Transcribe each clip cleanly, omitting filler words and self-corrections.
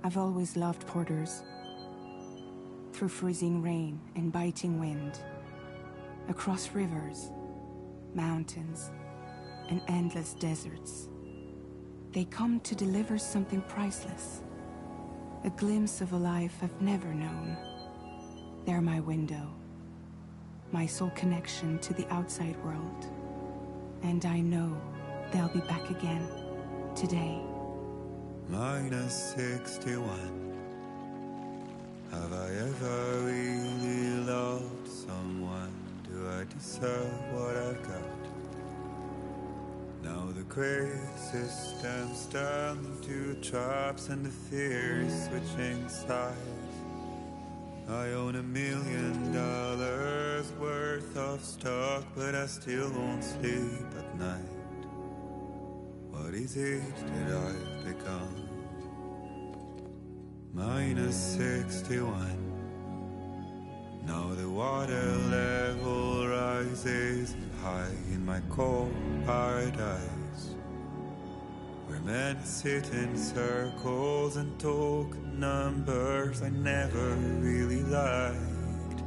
I've always loved porters. Through freezing rain and biting wind, across rivers, mountains, and endless deserts, they come to deliver something priceless. A glimpse of a life I've never known. They're my window, my sole connection to the outside world. And I know they'll be back again, today. -61. Have I ever really loved someone? Do I deserve what I've got? Now the great system's turned into traps and the fear is switching sides. I own $1 million worth of stock, but I still won't sleep at night. What is it that I've become? -61. Now the water level rises high in my cold paradise, where men sit in circles and talk numbers I never really liked.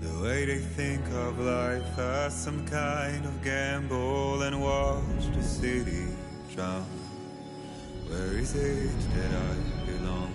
The way they think of life as some kind of gamble and watch the city drown. Where is it that I belong?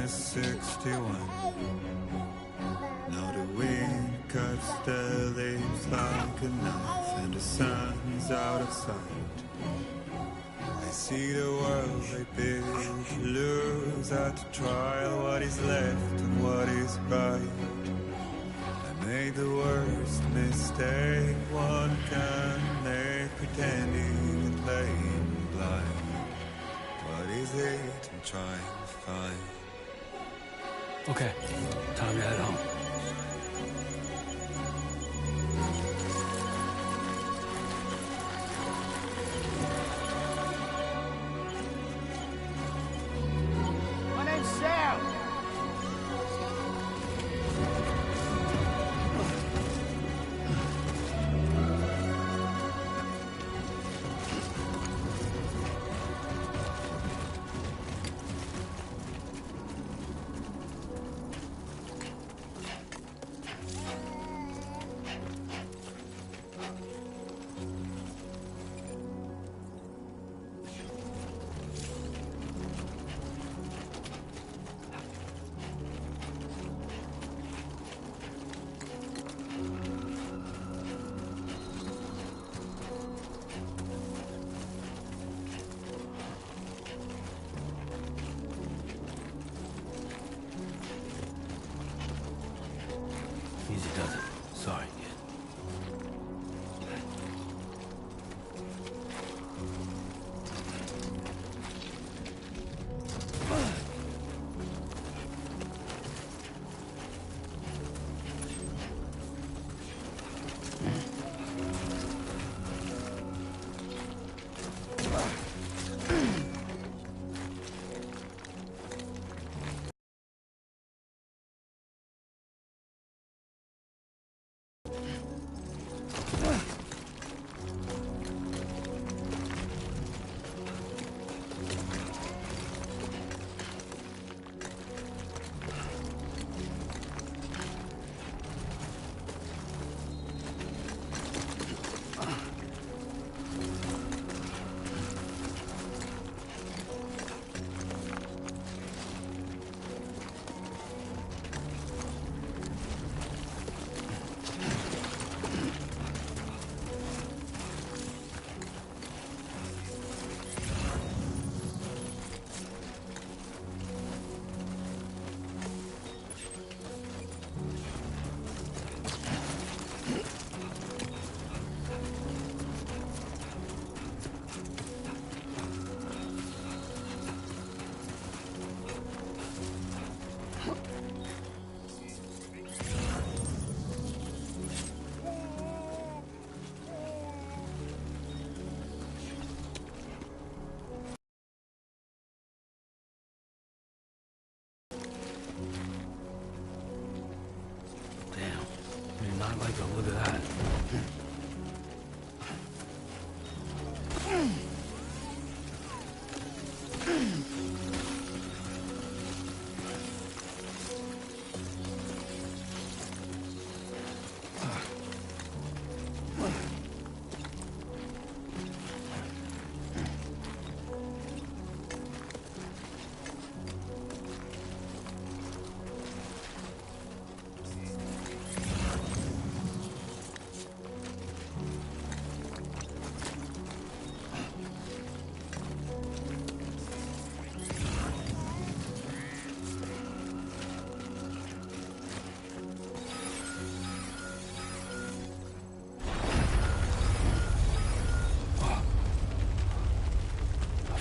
-61. Now the wind cuts the leaves like a knife and the sun's out of sight. I see the world they build to lose at the trial, what is left and what is right. I made the worst mistake one can make, pretending and playing blind. What is it I'm trying to find? Okay, time to head home. My name's Sam.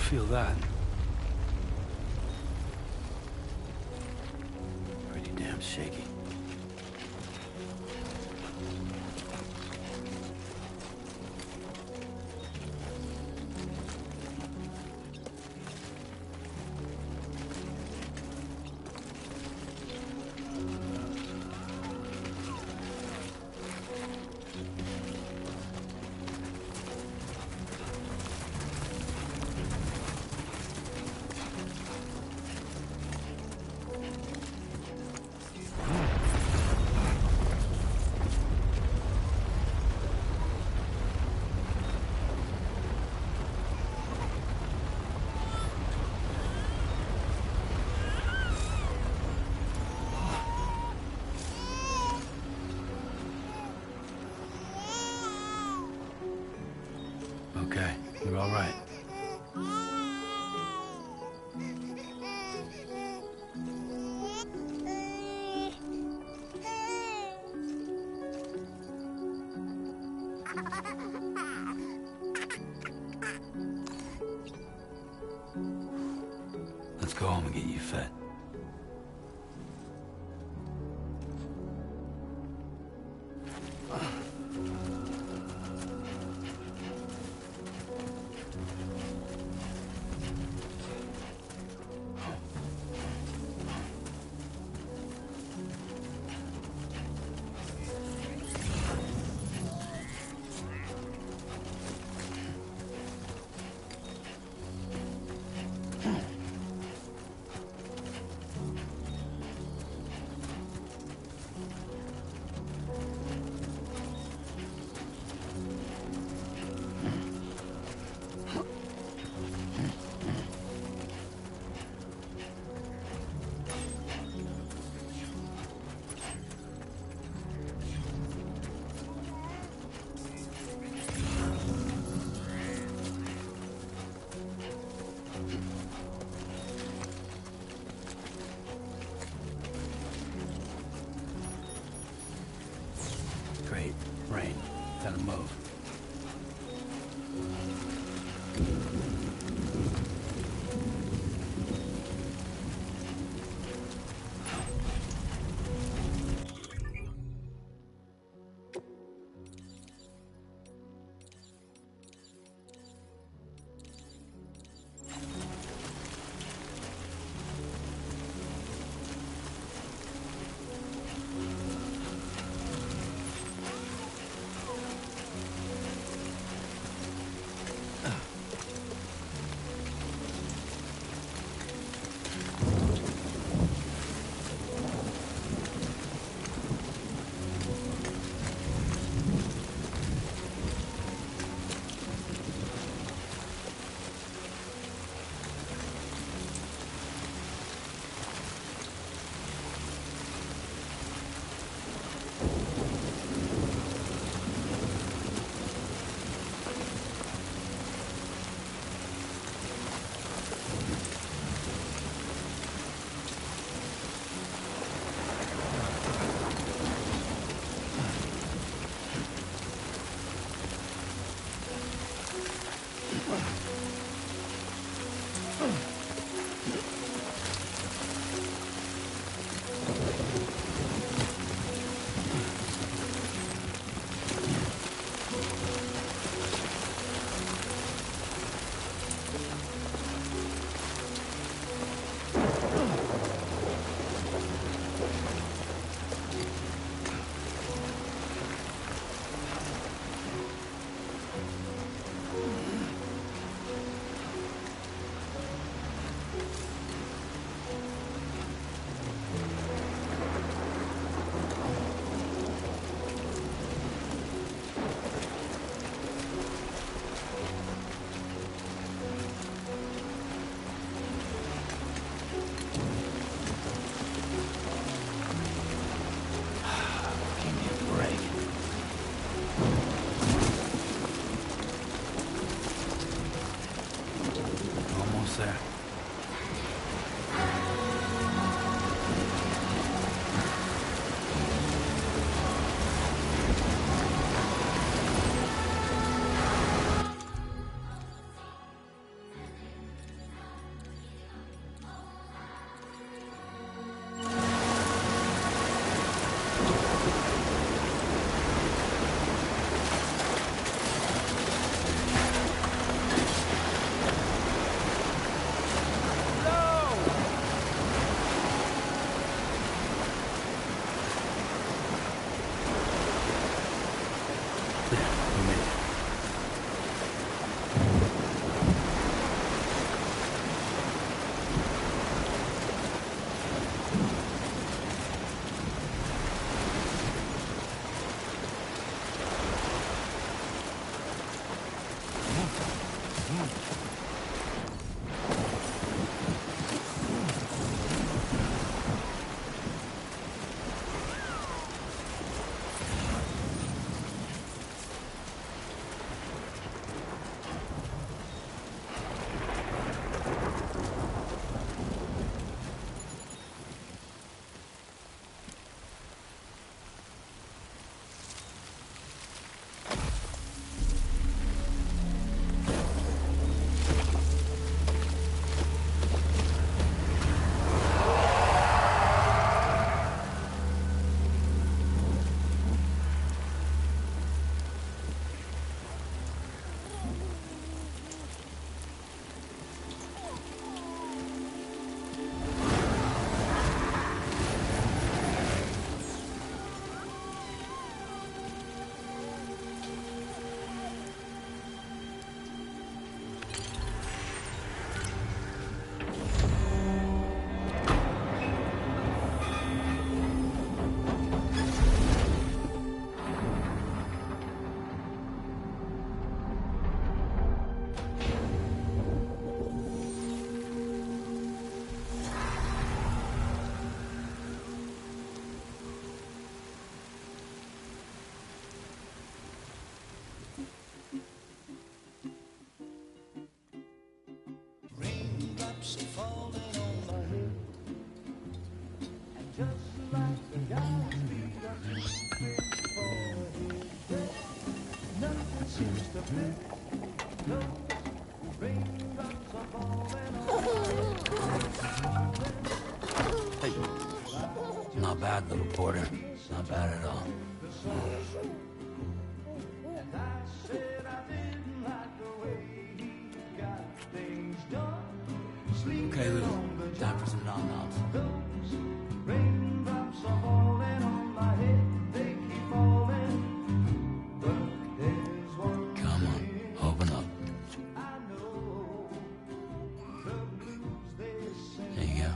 feel that? Pretty damn shaky. Okay, you're all right. Let's go home and get you fed. Great. Rain. Gotta move. There. Hey. Not bad, little porter. Not bad at all. Okay, Lou. Time for some nom-noms. Come on, open up. There you go.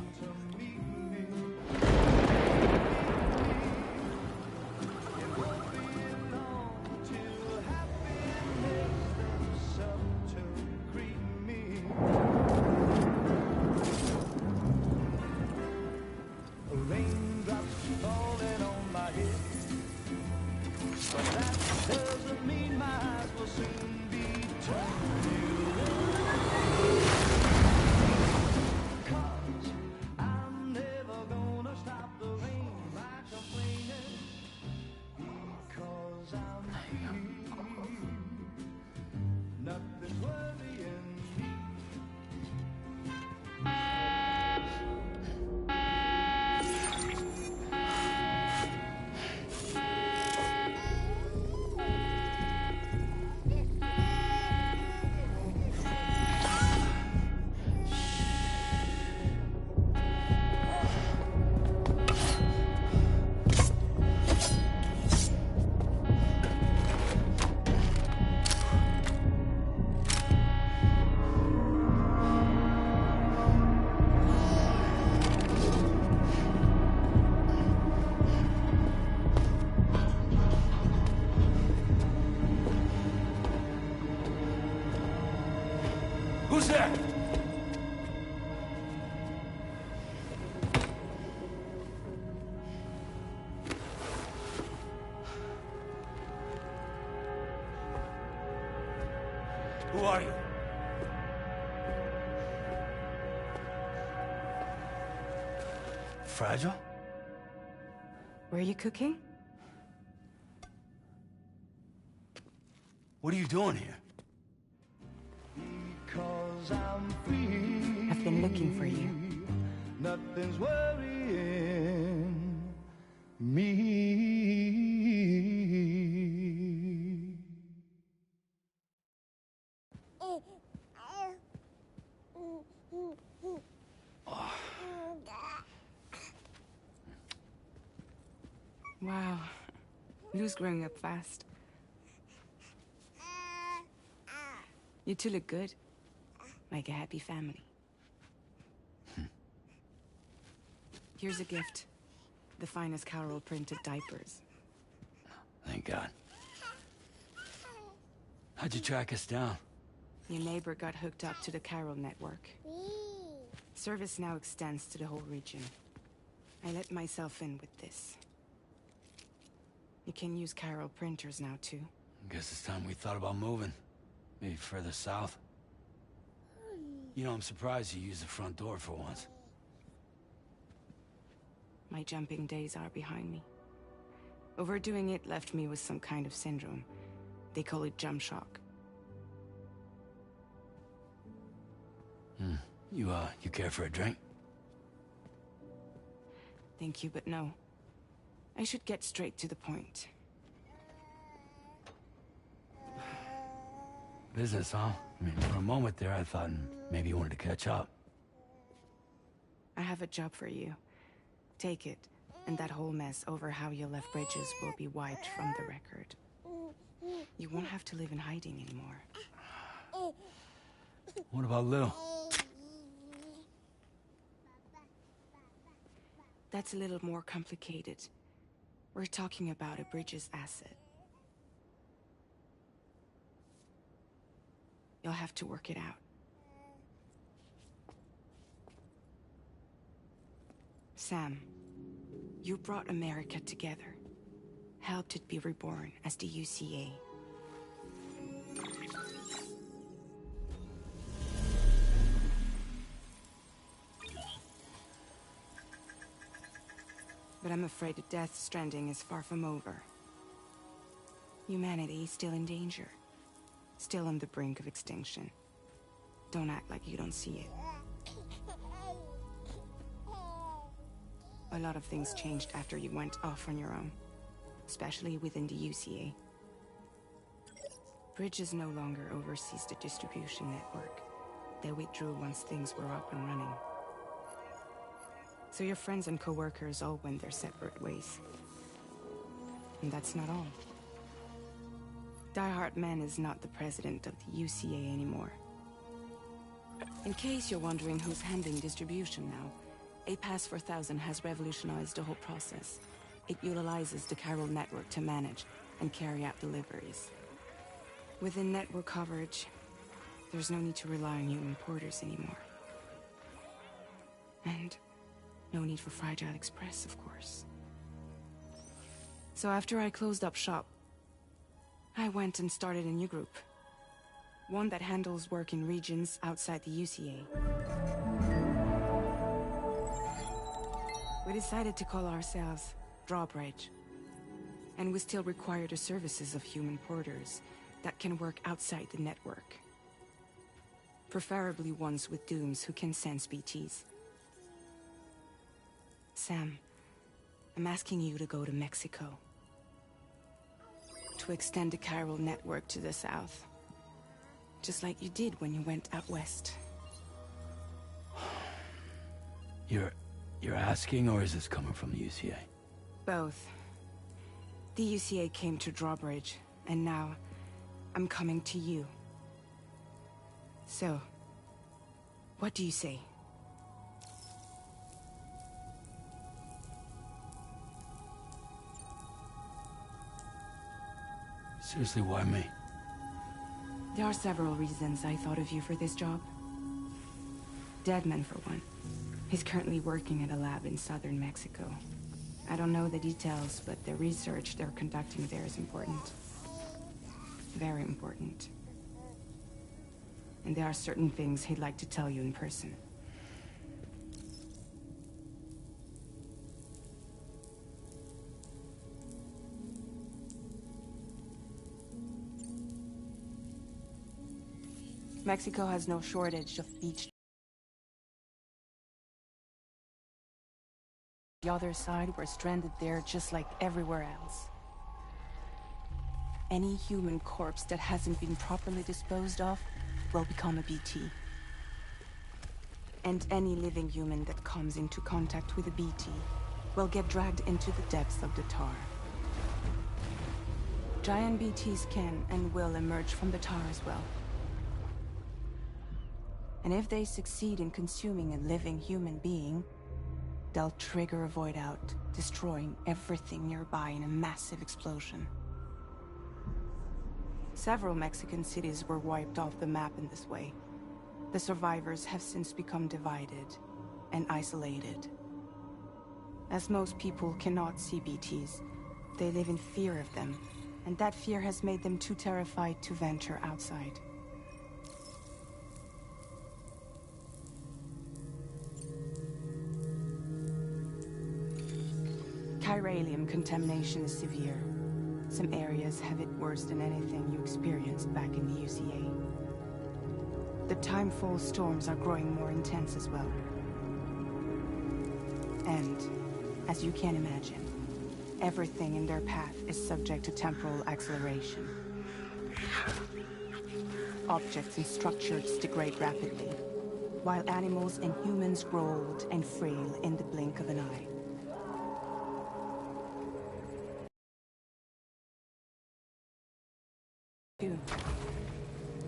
Who's there? Who are you? Fragile? Were you cooking? What are you doing here? I've been looking for you. Nothing's worrying me. Wow. Lou's growing up fast. You two look good. Like a happy family. Here's a gift. The finest Carol printed diapers. Thank God. How'd you track us down? Your neighbor got hooked up to the Carol network. Service now extends to the whole region. I let myself in with this. You can use Carol printers now, too. Guess it's time we thought about moving. Maybe further south. You know, I'm surprised you used the front door for once. My jumping days are behind me. Overdoing it left me with some kind of syndrome. They call it jump shock. You care for a drink? Thank you, but no. I should get straight to the point. Business, huh? I mean, for a moment there, I thought maybe you wanted to catch up. I have a job for you. Take it, and that whole mess over how you left Bridges will be wiped from the record. You won't have to live in hiding anymore. What about Lou? That's a little more complicated. We're talking about a Bridges asset. You'll have to work it out. Sam, you brought America together. Helped it be reborn as the UCA. But I'm afraid the death Stranding is far from over. Humanity is still in danger. Still on the brink of extinction. Don't act like you don't see it. A lot of things changed after you went off on your own. Especially within the UCA. Bridges no longer oversees the distribution network. They withdrew once things were up and running. So your friends and co-workers all went their separate ways. And that's not all. Die Hard Man is not the president of the UCA anymore. In case you're wondering who's handling distribution now, A Pass 4000 has revolutionized the whole process. It utilizes the chiral network to manage and carry out deliveries. Within network coverage, there's no need to rely on human porters anymore. And no need for Fragile Express, of course. So after I closed up shop, I went and started a new group. One that handles work in regions outside the UCA. We decided to call ourselves Drawbridge. And we still require the services of human porters that can work outside the network. Preferably ones with dooms who can sense BTs. Sam, I'm asking you to go to Mexico. To extend the chiral network to the south. Just like you did when you went out west. You're asking, or is this coming from the UCA? Both. The UCA came to Drawbridge, and now I'm coming to you. So, what do you say? Seriously, why me? There are several reasons I thought of you for this job. Deadman, for one. He's currently working at a lab in southern Mexico. I don't know the details, but the research they're conducting there is important. Very important. And there are certain things he'd like to tell you in person. Mexico has no shortage of beach. The other side, we're stranded there just like everywhere else. Any human corpse that hasn't been properly disposed of will become a BT. And any living human that comes into contact with a BT will get dragged into the depths of the tar. Giant BTs can and will emerge from the tar as well. And if they succeed in consuming a living human being, they'll trigger a void out, destroying everything nearby in a massive explosion. Several Mexican cities were wiped off the map in this way. The survivors have since become divided and isolated. As most people cannot see BTs, they live in fear of them, and that fear has made them too terrified to venture outside. Chiralium contamination is severe. Some areas have it worse than anything you experienced back in the UCA. The timefall storms are growing more intense as well. And, as you can imagine, everything in their path is subject to temporal acceleration. Objects and structures degrade rapidly, while animals and humans grow old and frail in the blink of an eye.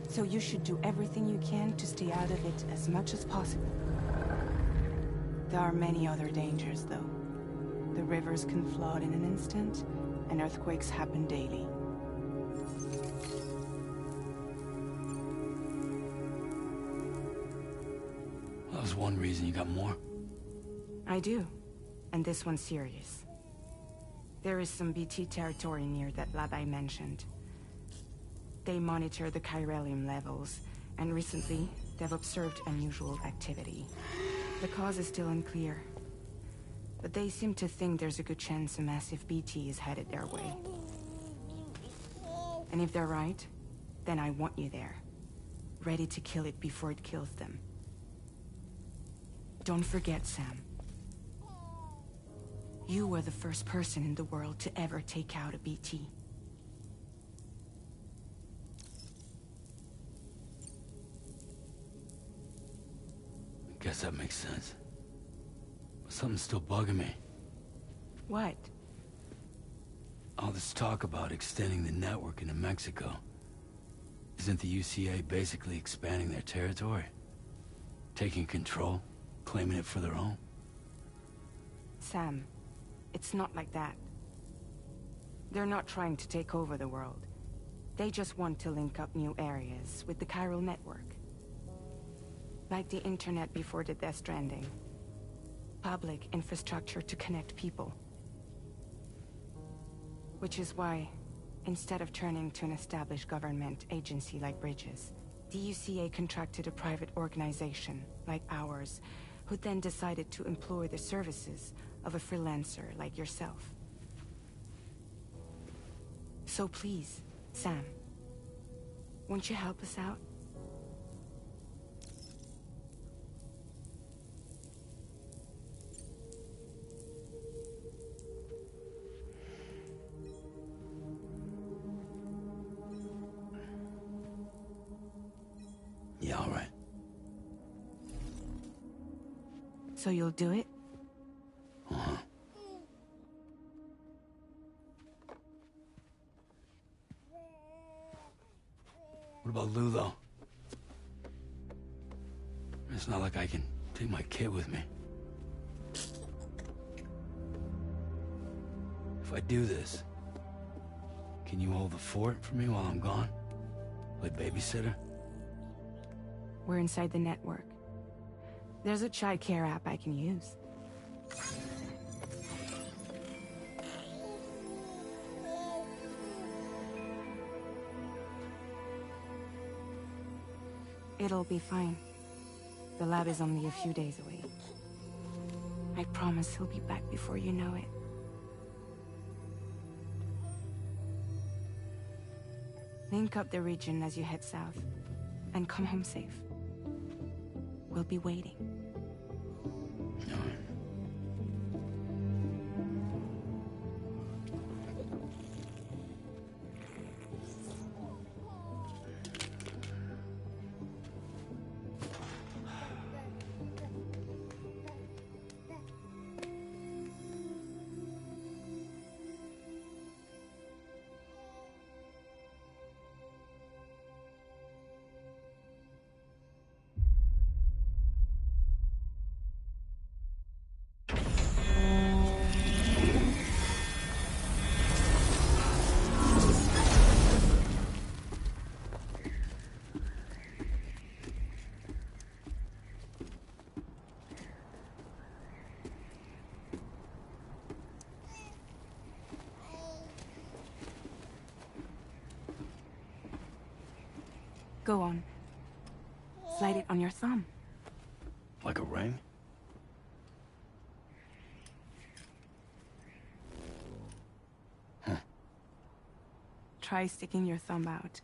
So you should do everything you can to stay out of it as much as possible. There are many other dangers, though. The rivers can flood in an instant, and earthquakes happen daily. That was one reason. You got more? I do. And this one's serious. There is some BT territory near that lab I mentioned. They monitor the chiralium levels, and recently, they've observed unusual activity. The cause is still unclear. But they seem to think there's a good chance a massive BT is headed their way. And if they're right, then I want you there, ready to kill it before it kills them. Don't forget, Sam. You were the first person in the world to ever take out a BT. I guess that makes sense. But something's still bugging me. What? All this talk about extending the network into Mexico. Isn't the UCA basically expanding their territory? Taking control? Claiming it for their own? Sam, it's not like that. They're not trying to take over the world. They just want to link up new areas with the chiral network. Like the internet before the Death Stranding. Public infrastructure to connect people. Which is why, instead of turning to an established government agency like Bridges, the UCA contracted a private organization, like ours, who then decided to employ the services of a freelancer like yourself. So please, Sam, won't you help us out? Yeah, all right. So you'll do it? Uh-huh. What about Lou, though? It's not like I can take my kid with me. If I do this, can you hold the fort for me while I'm gone? Play babysitter? We're inside the network. There's a child care app I can use. It'll be fine. The lab is only a few days away. I promise he'll be back before you know it. Link up the region as you head south, and come home safe. We'll be waiting. All right. Go on. Slide it on your thumb. Like a ring? Huh. Try sticking your thumb out,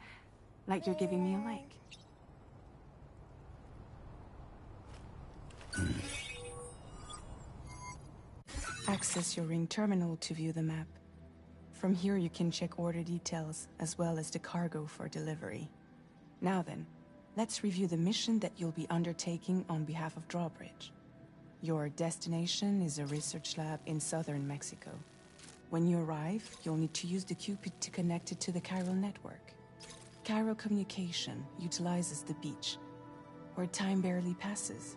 like you're giving me a like. Access your ring terminal to view the map. From here you can check order details, as well as the cargo for delivery. Now then, let's review the mission that you'll be undertaking on behalf of Drawbridge. Your destination is a research lab in southern Mexico. When you arrive, you'll need to use the Cupid to connect it to the chiral network. Chiral communication utilizes the beach, where time barely passes.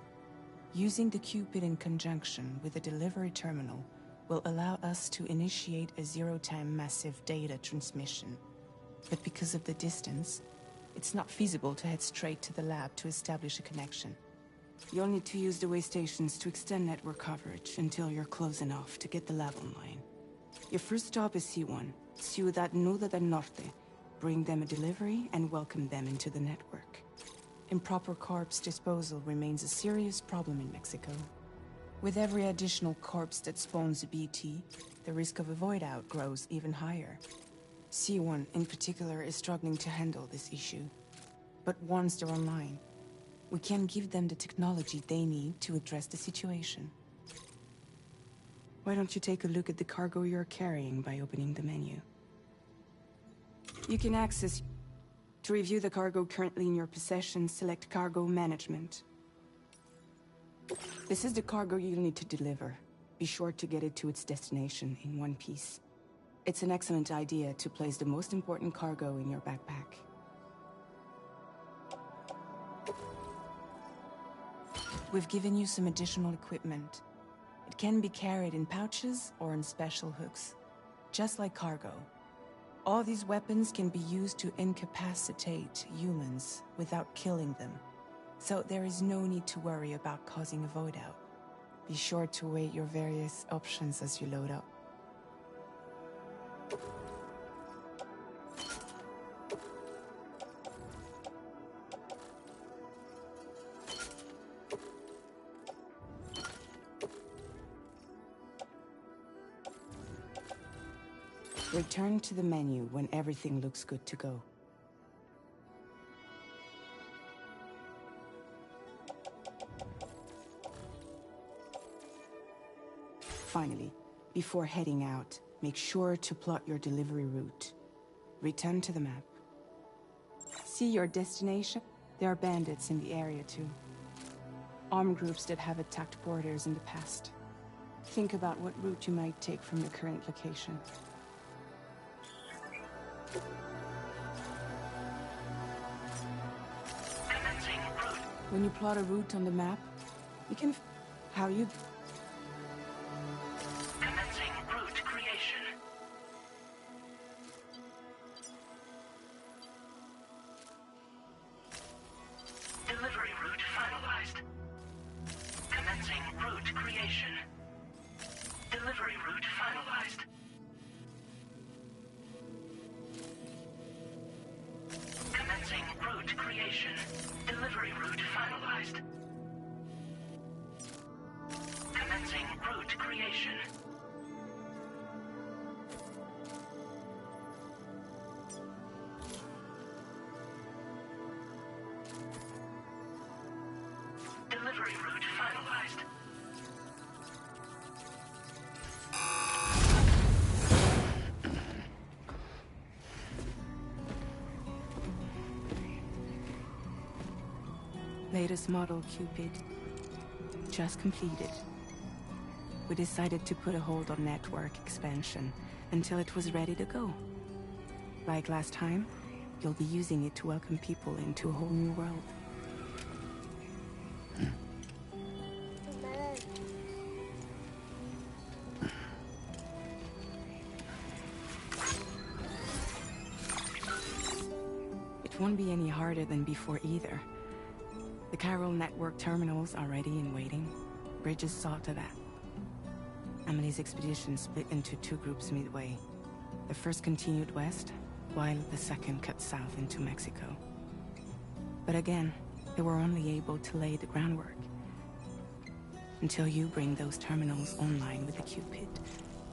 Using the Cupid in conjunction with the delivery terminal will allow us to initiate a zero-time massive data transmission. But because of the distance, it's not feasible to head straight to the lab to establish a connection. You'll need to use the way stations to extend network coverage until you're close enough to get the lab online. Your first stop is C1, Ciudad Nuda del Norte. Bring them a delivery and welcome them into the network. Improper corpse disposal remains a serious problem in Mexico. With every additional corpse that spawns a BT, the risk of a void out grows even higher. C1 in particular is struggling to handle this issue. But once they're online, we can give them the technology they need to address the situation. Why don't you take a look at the cargo you're carrying by opening the menu? You can access... To review the cargo currently in your possession, select Cargo Management. This is the cargo you'll need to deliver. Be sure to get it to its destination in one piece. It's an excellent idea to place the most important cargo in your backpack. We've given you some additional equipment. It can be carried in pouches or in special hooks, just like cargo. All these weapons can be used to incapacitate humans without killing them. So there is no need to worry about causing a void out. Be sure to weigh your various options as you load up. Return to the menu when everything looks good to go. Finally, before heading out, make sure to plot your delivery route. Return to the map. See your destination? There are bandits in the area too. Armed groups that have attacked borders in the past. Think about what route you might take from your current location. When you plot a route on the map, you can... How you... Commencing route creation. Delivery route finalized. Commencing route creation. Delivery route finalized. Commencing route creation. Delivery route finalized. Commencing route creation. Delivery route finalized. Latest model, Cupid. Just completed. We decided to put a hold on network expansion until it was ready to go. Like last time, you'll be using it to welcome people into a whole new world. It won't be any harder than before either. The chiral network terminals are ready and waiting. Bridges saw to that. Emily's expedition split into two groups midway. The first continued west, while the second cut south into Mexico. But again, they were only able to lay the groundwork. Until you bring those terminals online with the Cupid,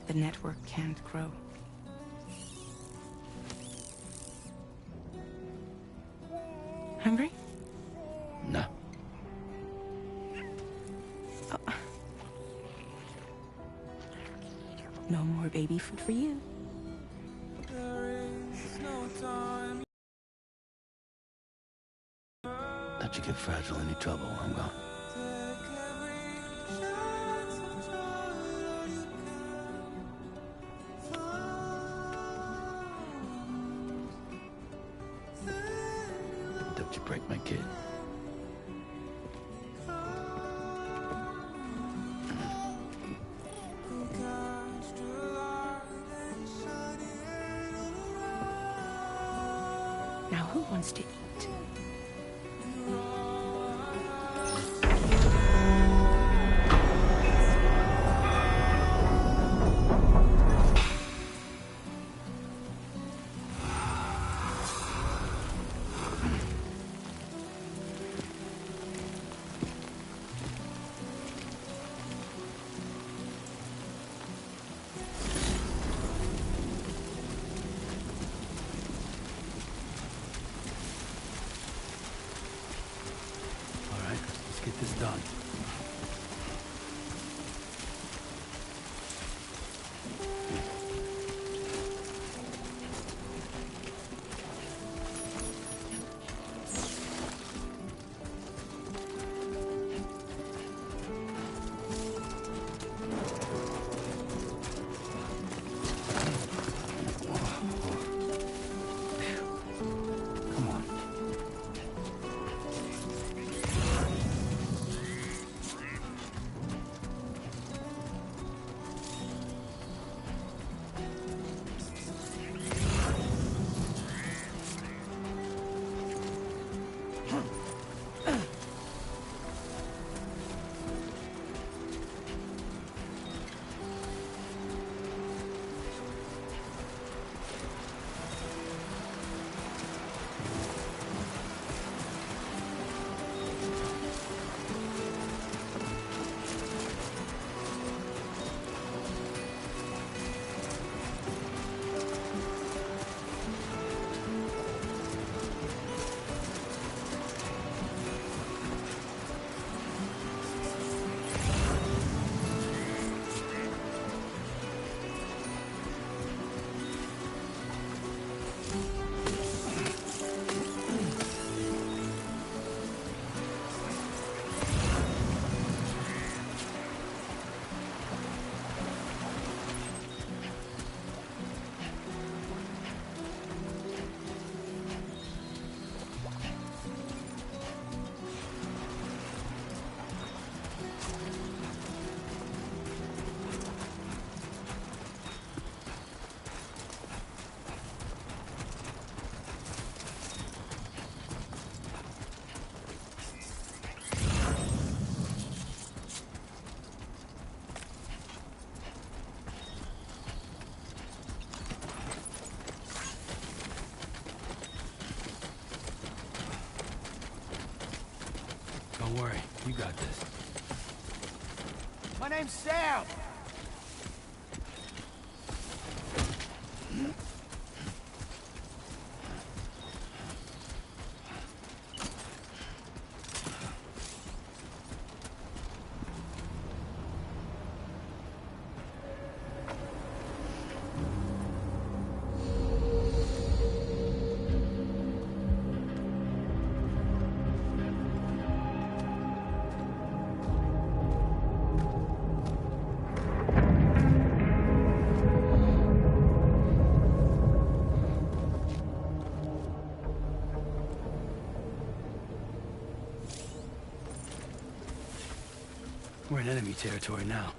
the network can't grow. Hungry? No. Oh. No more baby food for you. Don't you get fragile any trouble, I'm gone. Don't you break my kid. Now who wants to eat? is done. Come on. Don't worry, you got this. My name's Sam! We're in enemy territory now.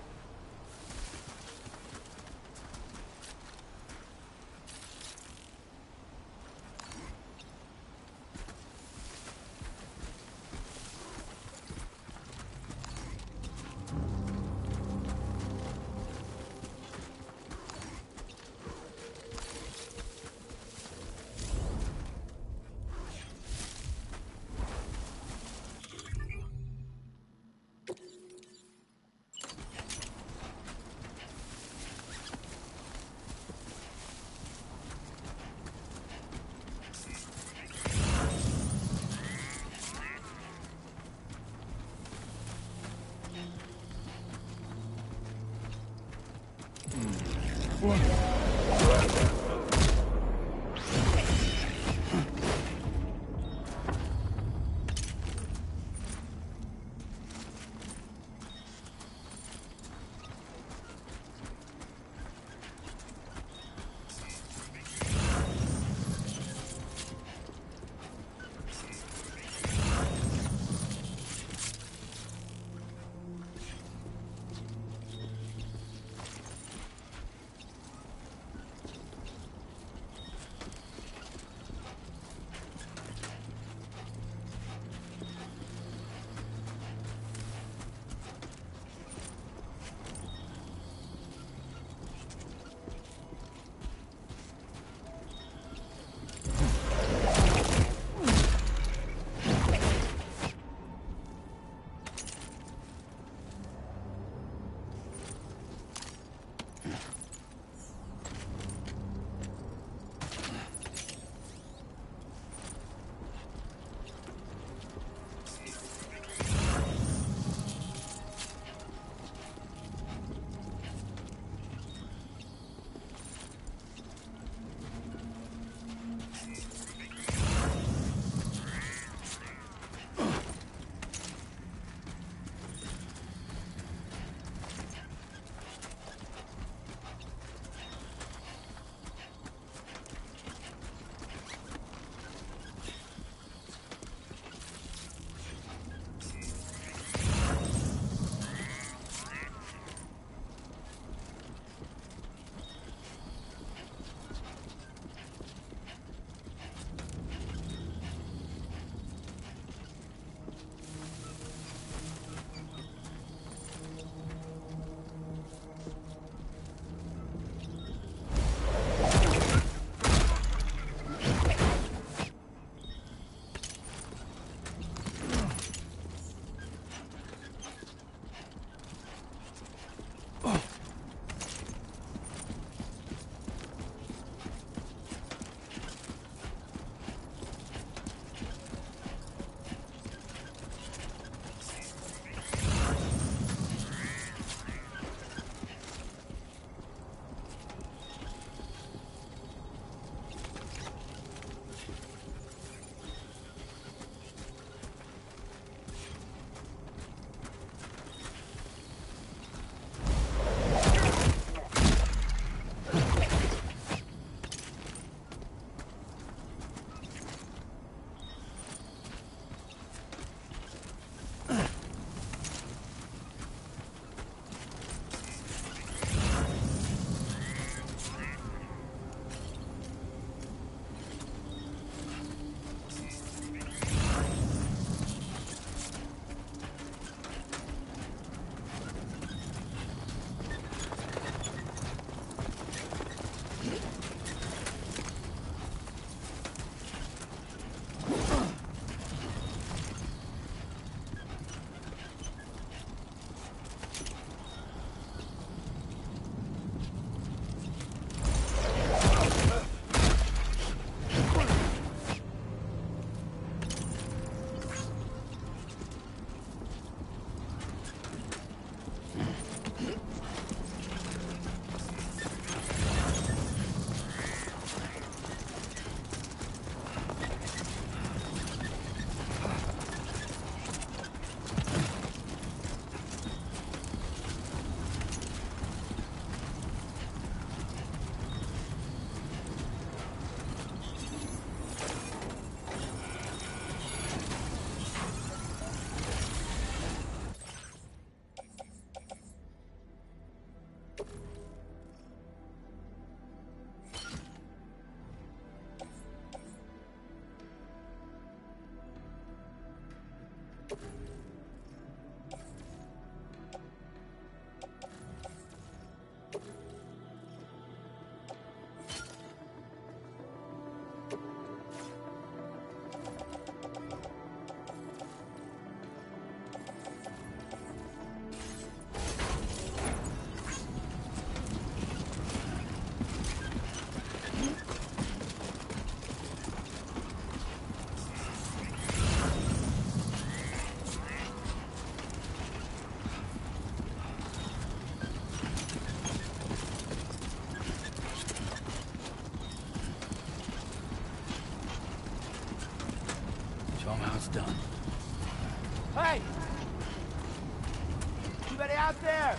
out there!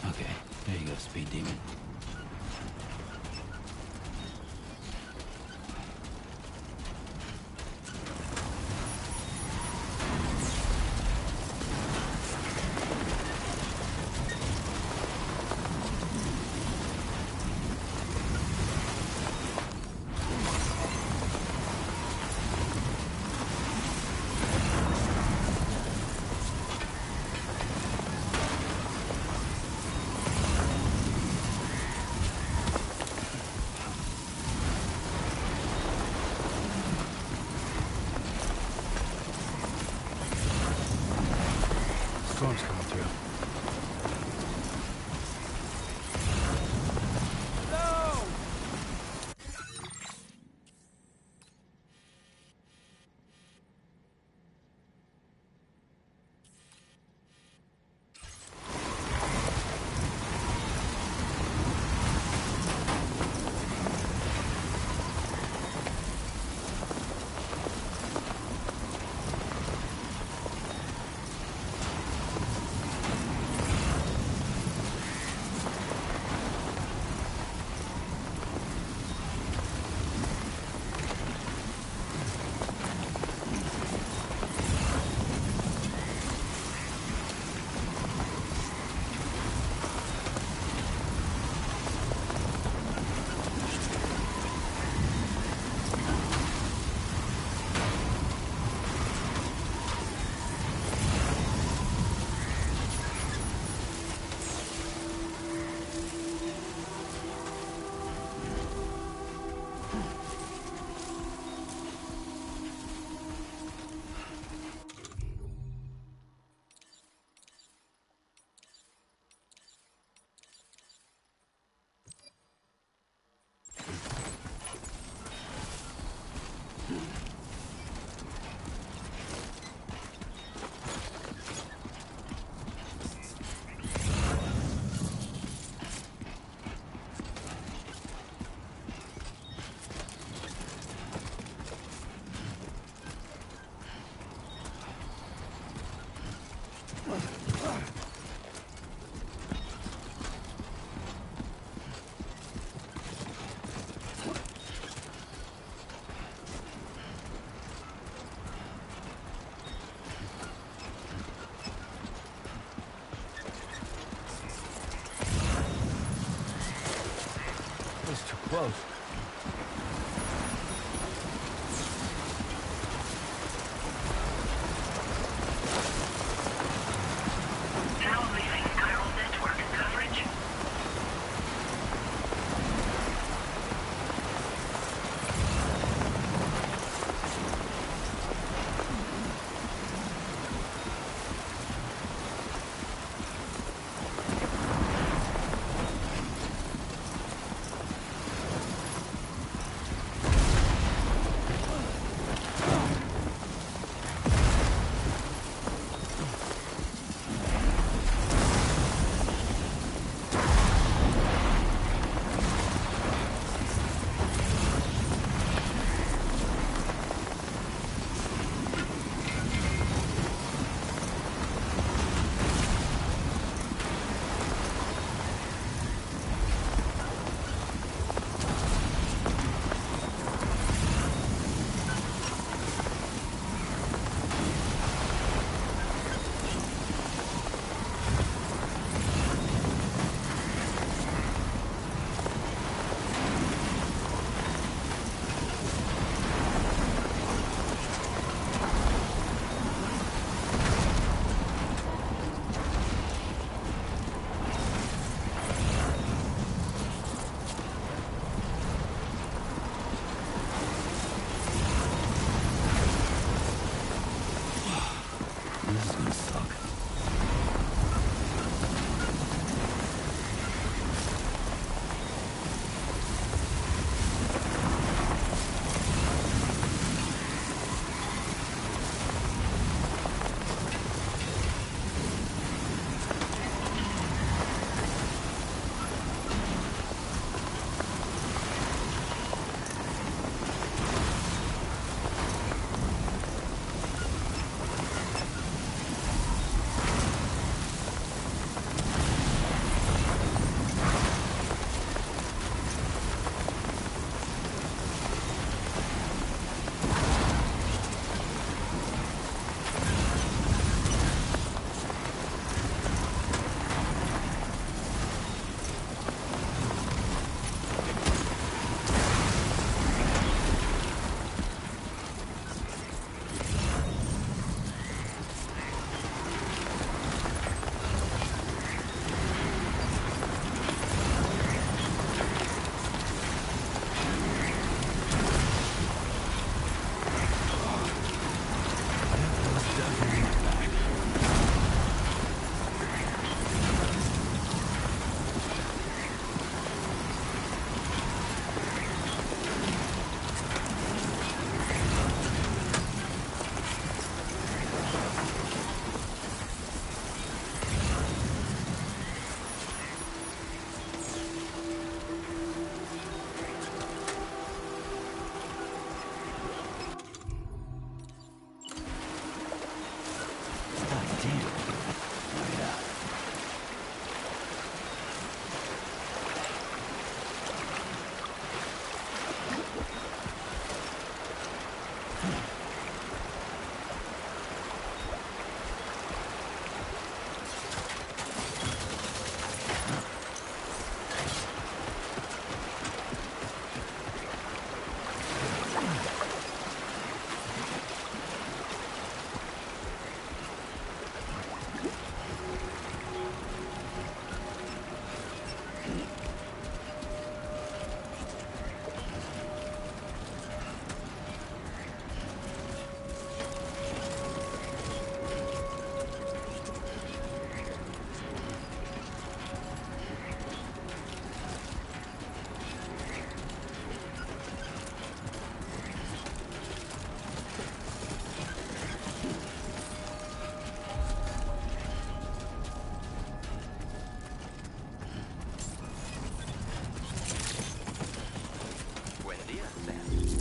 Okay, there you go, Speed Demon. Storm's coming through. That's too close. Now leaving chiral network coverage.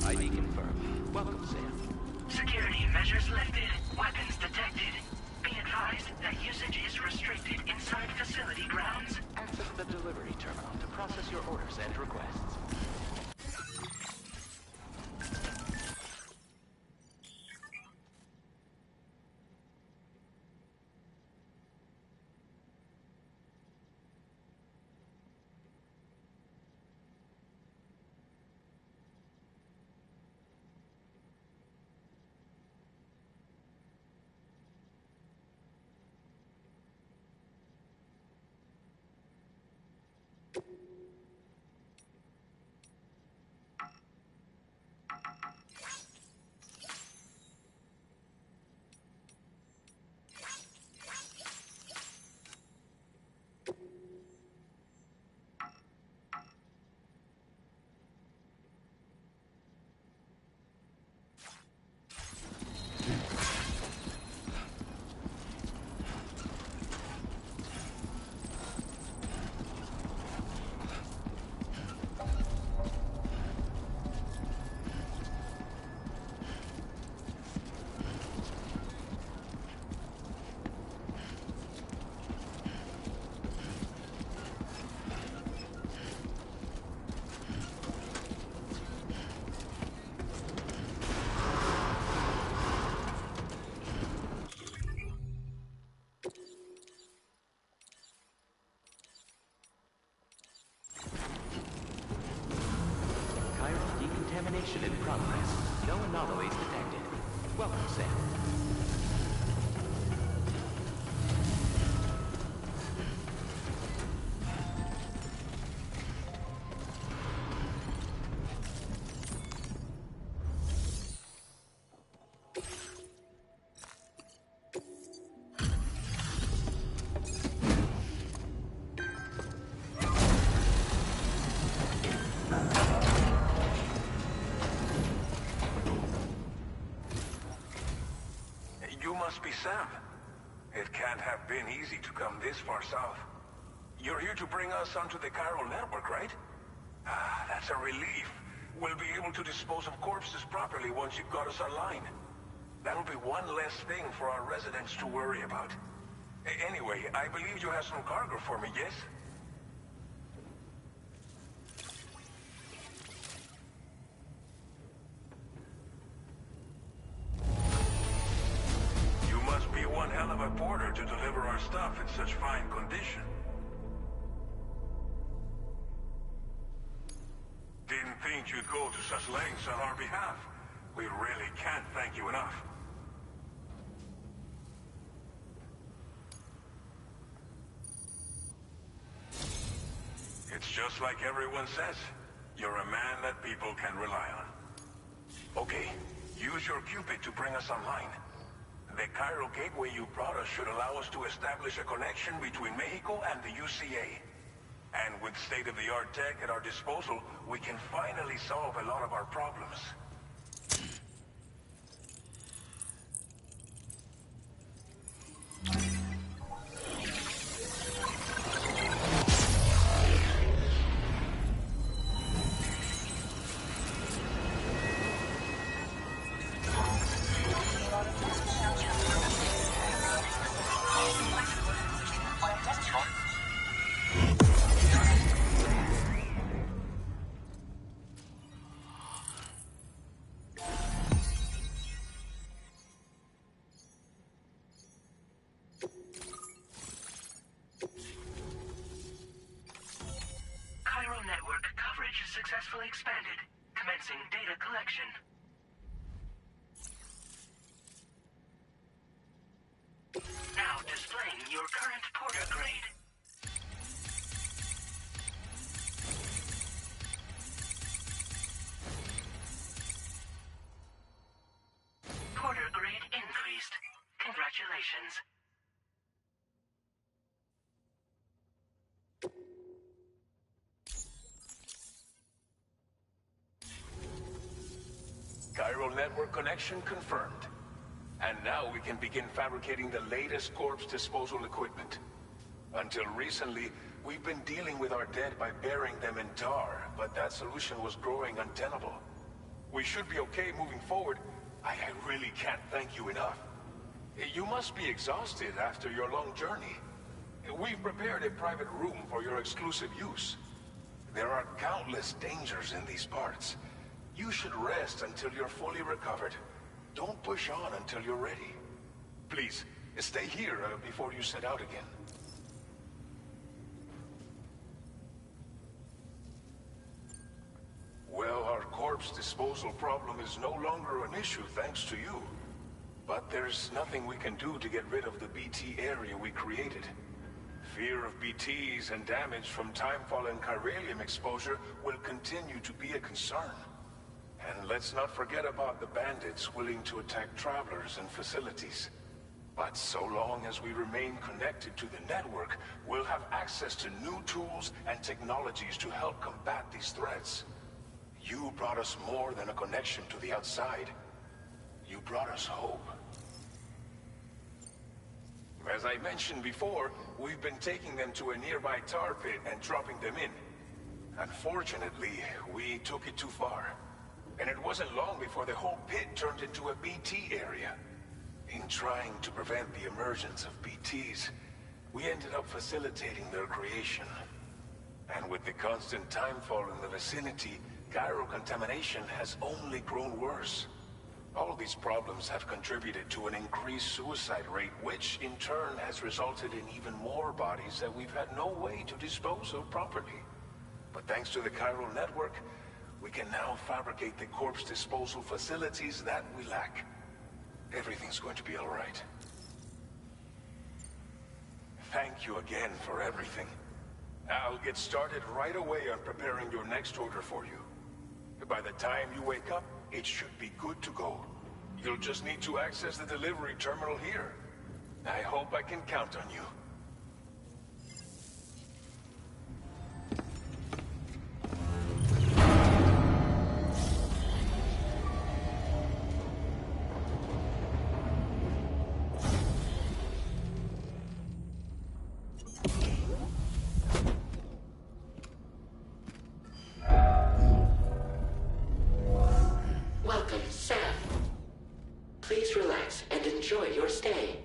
ID confirmed. Welcome, Sam. Security measures lifted. Weapons detected. Be advised that usage is restricted inside facility grounds. Access the delivery terminal to process your orders and requests. Decontamination in progress. No anomalies detected. Welcome, Sam. You must be Sam. It can't have been easy to come this far south. You're here to bring us onto the chiral network, right? Ah, that's a relief. We'll be able to dispose of corpses properly once you've got us online. That'll be one less thing for our residents to worry about. Anyway, I believe you have some cargo for me, yes? You must be one hell of a porter to deliver our stuff in such fine condition. Didn't think you'd go to such lengths on our behalf. We really can't thank you enough. It's just like everyone says. You're a man that people can rely on. Okay, use your Cupid to bring us online. The chiral gateway you brought us should allow us to establish a connection between Mexico and the UCA. And with state-of-the-art tech at our disposal, we can finally solve a lot of our problems. Chiral network coverage successfully expanded. Commencing data collection. Now displaying your current porter grade. Porter grade increased. Congratulations. Chiral network connection confirmed. And now we can begin fabricating the latest corpse disposal equipment. Until recently, we've been dealing with our dead by burying them in tar, but that solution was growing untenable. We should be okay moving forward. I really can't thank you enough. You must be exhausted after your long journey. We've prepared a private room for your exclusive use. There are countless dangers in these parts. You should rest until you're fully recovered. Don't push on until you're ready. Please, stay here before you set out again. Well, our corpse disposal problem is no longer an issue thanks to you. But there's nothing we can do to get rid of the BT area we created. Fear of BTs and damage from timefall and chiralium exposure will continue to be a concern. And let's not forget about the bandits willing to attack travelers and facilities. But so long as we remain connected to the network, we'll have access to new tools and technologies to help combat these threats. You brought us more than a connection to the outside. You brought us hope. As I mentioned before, we've been taking them to a nearby tar pit and dropping them in. Unfortunately, we took it too far. And it wasn't long before the whole pit turned into a BT area. In trying to prevent the emergence of BTs, we ended up facilitating their creation. And with the constant timefall in the vicinity, gyro contamination has only grown worse. All these problems have contributed to an increased suicide rate, which in turn has resulted in even more bodies that we've had no way to dispose of properly. But thanks to the chiral network, we can now fabricate the corpse disposal facilities that we lack. Everything's going to be all right. Thank you again for everything. I'll get started right away on preparing your next order for you. By the time you wake up, it should be good to go. You'll just need to access the delivery terminal here. I hope I can count on you. Welcome, Sam. Please relax and enjoy your stay.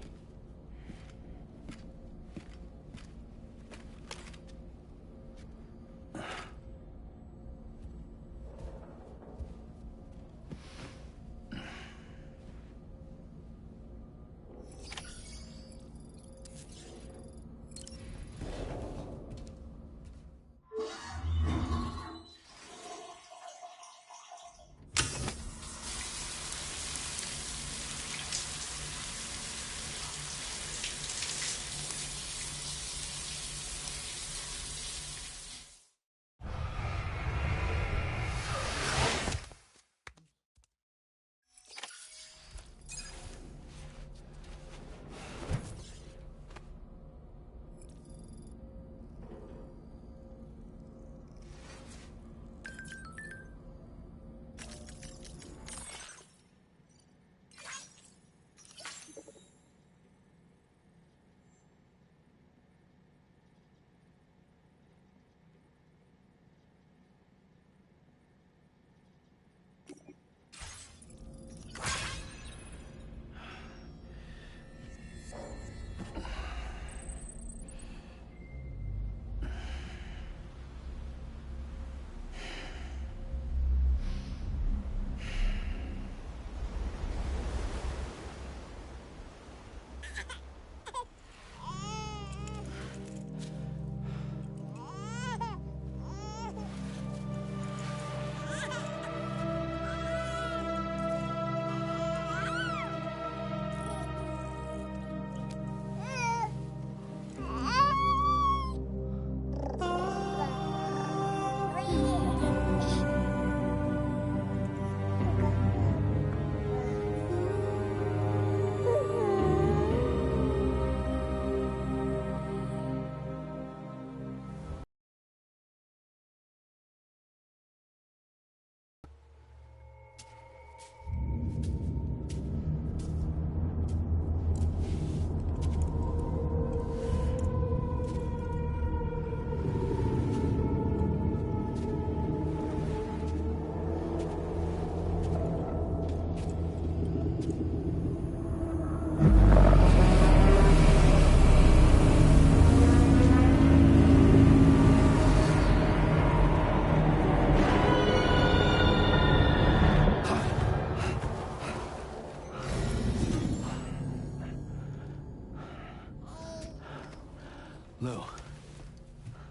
Lou.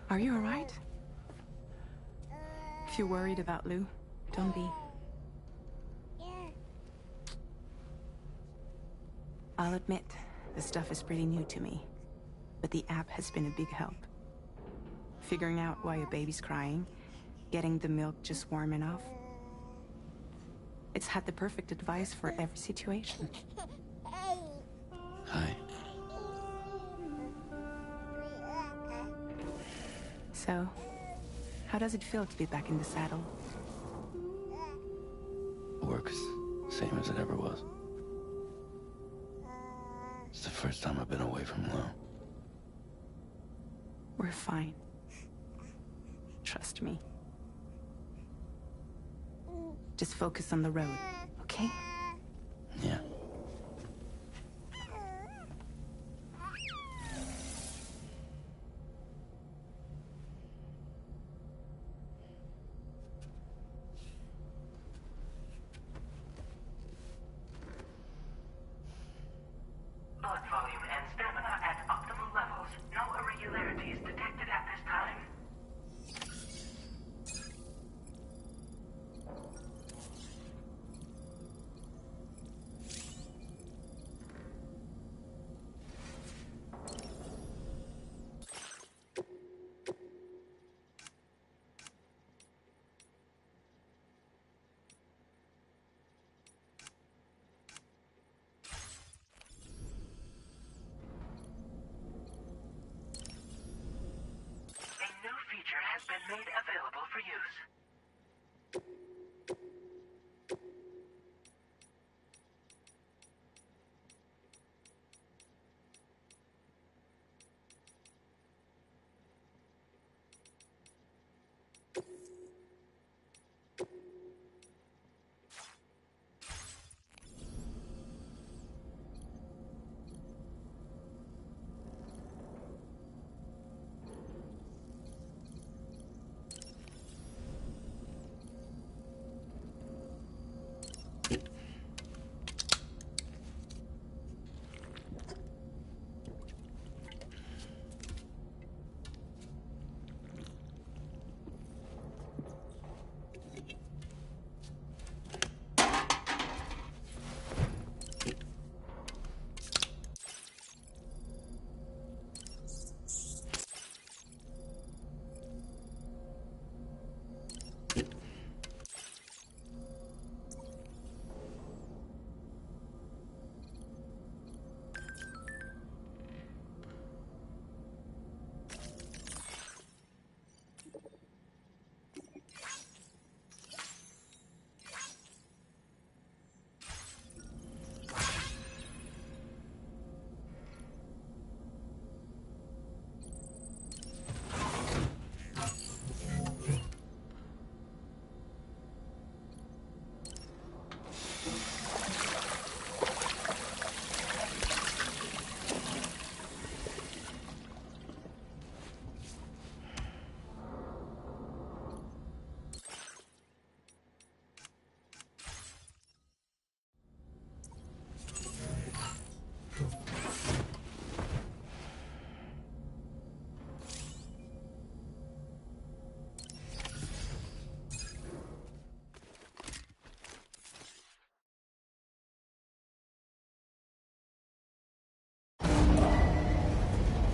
Are you alright? If you're worried about Lou, don't be. I'll admit, the stuff is pretty new to me, but the app has been a big help. Figuring out why a baby's crying, getting the milk just warm enough. It's had the perfect advice for every situation. Hi. So, how does it feel to be back in the saddle? Work's same as it ever was. It's the first time I've been away from Lou. We're fine. Trust me. Just focus on the road, okay? Yeah. Blood volume and stamina at optimal levels. No irregularities detected at this time. A new feature has been made available for use.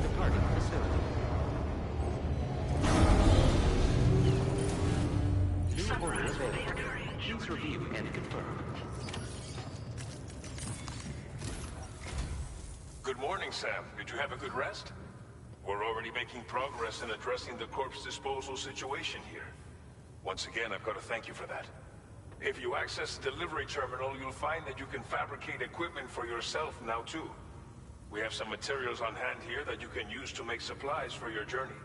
Departing facility. New order available. Please review and confirm. Good morning, Sam. Did you have a good rest? We're already making progress in addressing the corpse disposal situation here. Once again, I've got to thank you for that. If you access the delivery terminal, you'll find that you can fabricate equipment for yourself now too. We have some materials on hand here that you can use to make supplies for your journey.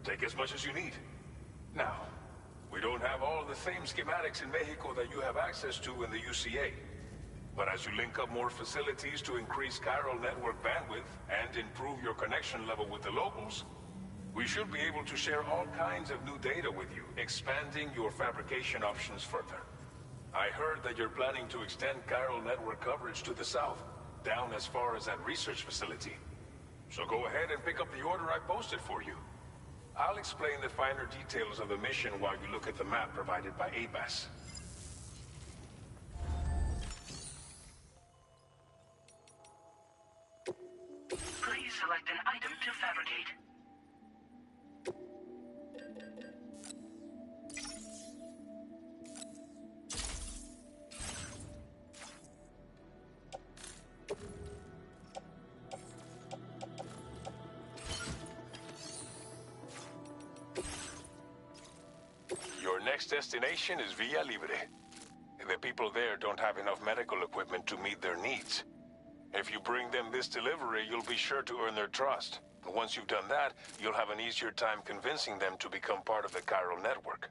Take as much as you need. Now, we don't have all the same schematics in Mexico that you have access to in the UCA. But as you link up more facilities to increase chiral network bandwidth and improve your connection level with the locals, we should be able to share all kinds of new data with you, expanding your fabrication options further. I heard that you're planning to extend chiral network coverage to the south, down as far as that research facility. So go ahead and pick up the order I posted for you. I'll explain the finer details of the mission while you look at the map provided by ABAS. Please select an item to fabricate. Your next destination is Villa Libre. The people there don't have enough medical equipment to meet their needs. If you bring them this delivery, you'll be sure to earn their trust. And once you've done that, you'll have an easier time convincing them to become part of the chiral network.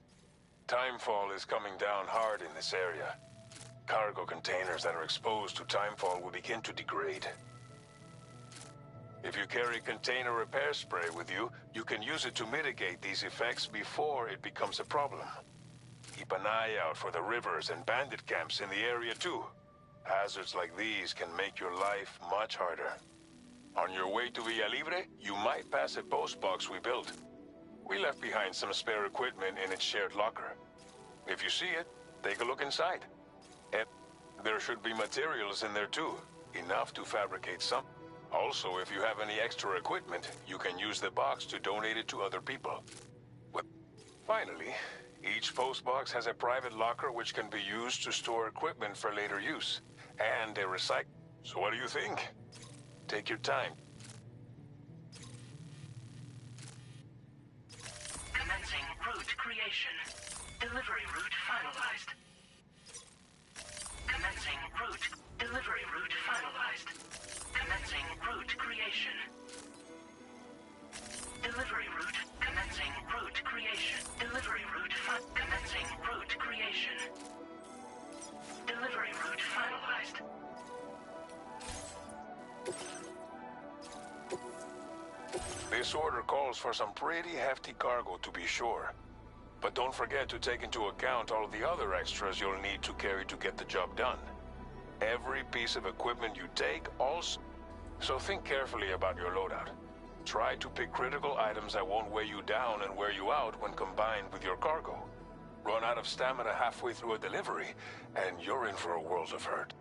Timefall is coming down hard in this area. Cargo containers that are exposed to timefall will begin to degrade. If you carry container repair spray with you, you can use it to mitigate these effects before it becomes a problem. Keep an eye out for the rivers and bandit camps in the area too. Hazards like these can make your life much harder. On your way to Villa Libre, you might pass a post box we built. We left behind some spare equipment in its shared locker. If you see it, take a look inside. And there should be materials in there too, enough to fabricate some. Also, if you have any extra equipment, you can use the box to donate it to other people. Finally, each post box has a private locker which can be used to store equipment for later use. And a recycle. So what do you think? Take your time. Commencing route creation. Delivery route finalized. Commencing route. Delivery route finalized. Commencing route creation. Delivery route. Commencing route creation. Delivery route commencing route creation. Delivery route finalized. This order calls for some pretty hefty cargo to be sure. But don't forget to take into account all the other extras you'll need to carry to get the job done. Every piece of equipment you take also. So think carefully about your loadout. Try to pick critical items that won't weigh you down and wear you out when combined with your cargo. Run out of stamina halfway through a delivery, and you're in for a world of hurt.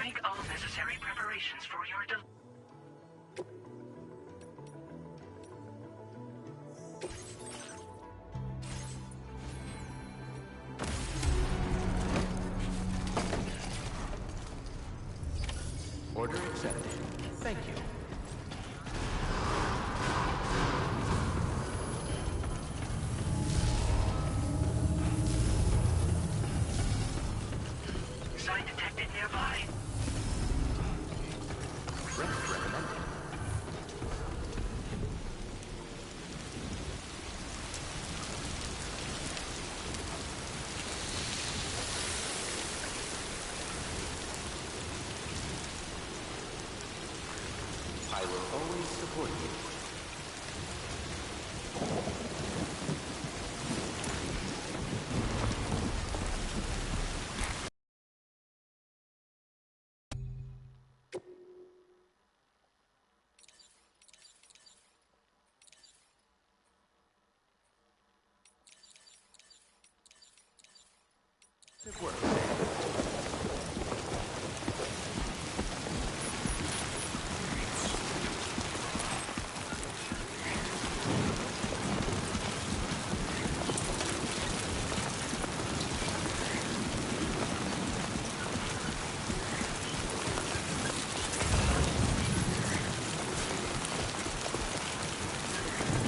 Make all necessary preparations for your Order accepted. Thank you. Sign detected nearby. Rest recommended. I will always support you. Good work.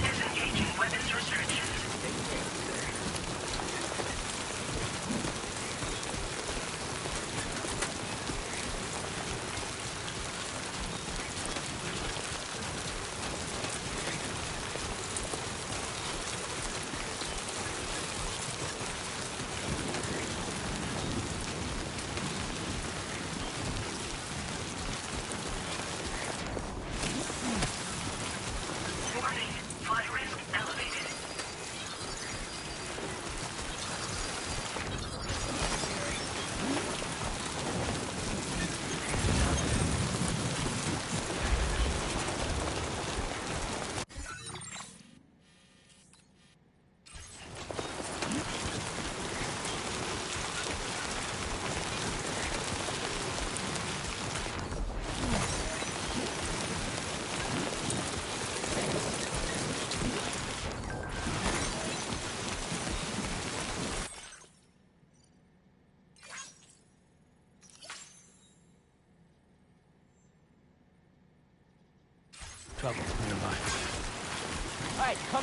Disengaging weapons restrictions. Take care, sir.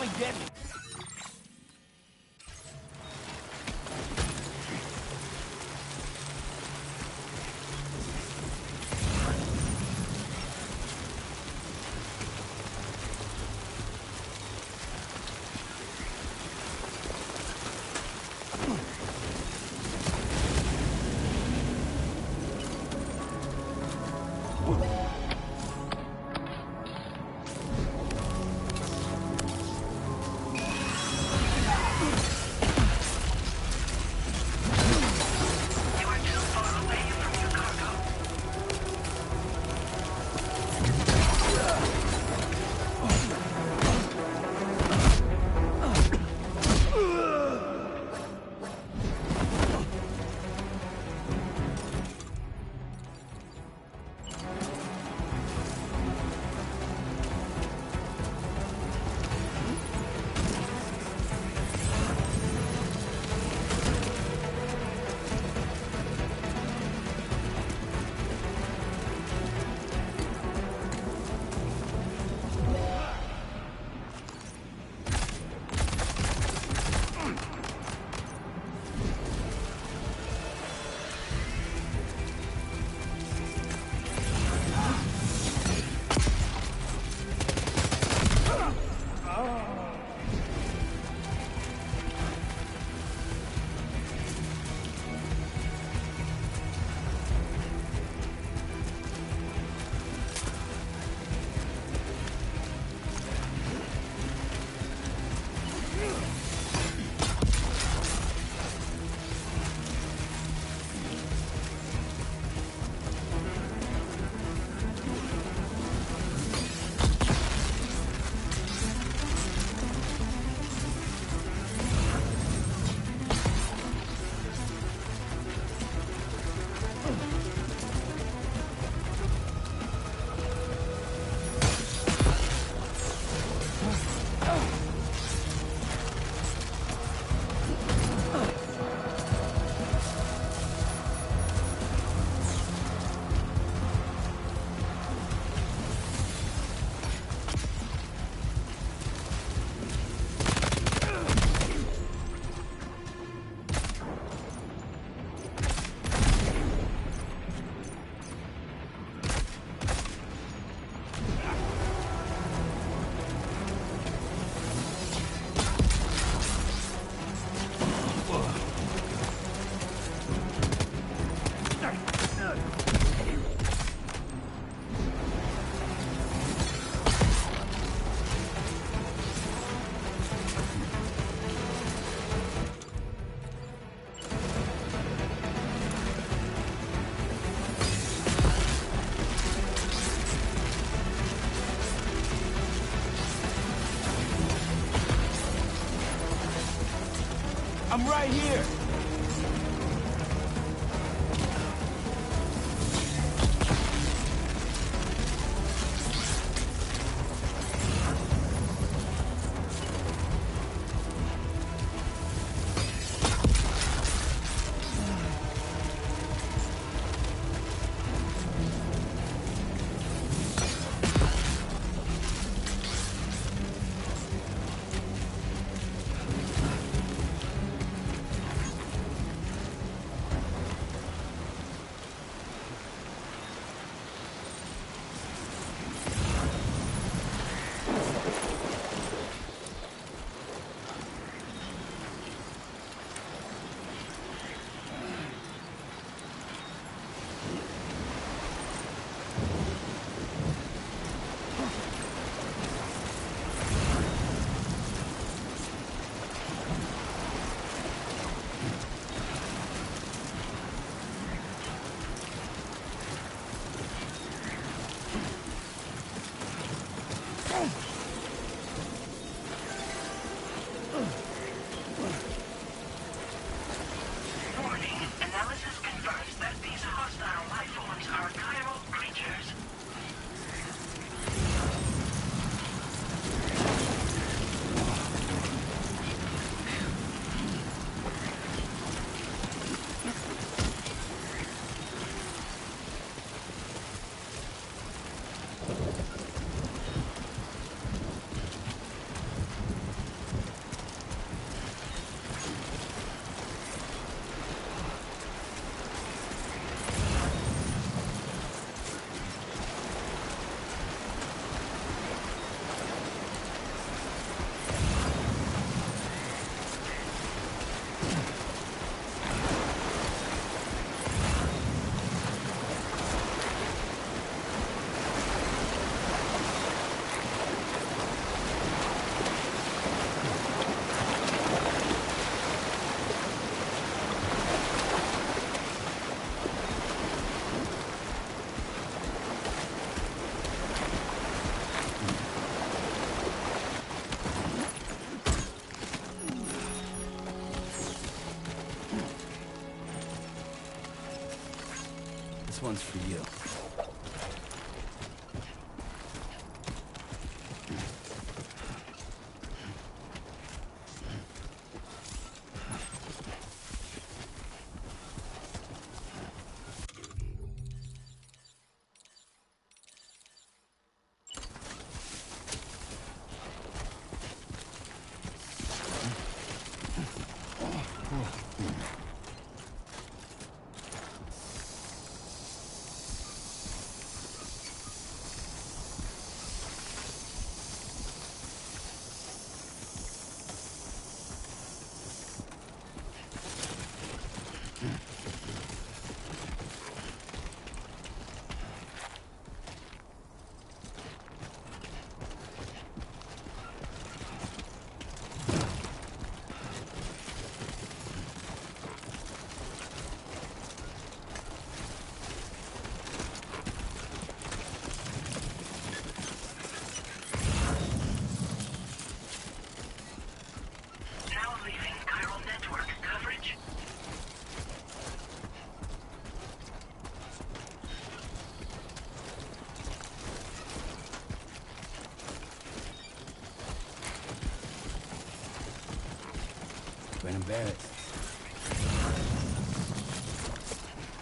Come and get me. I'm right here. This one's for you. Now leaving chiral network coverage. Brennan Barrett.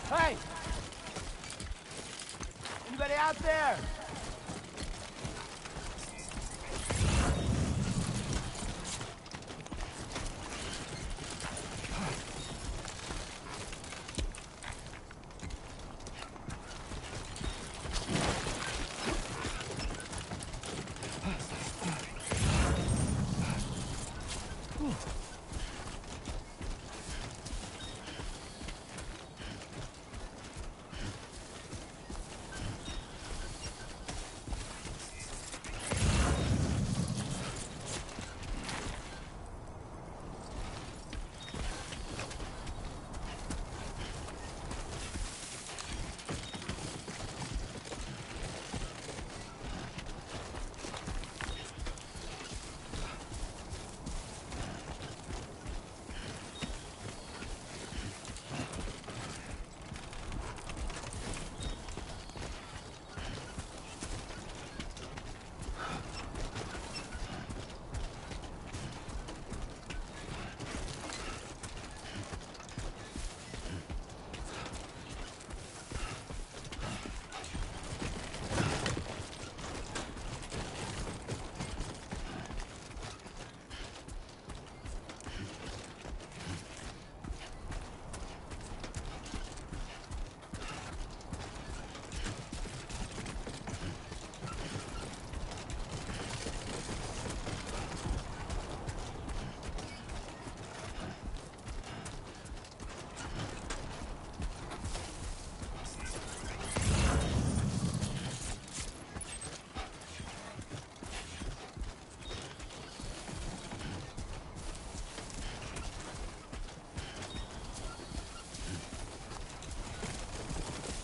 Hey! Anybody out there?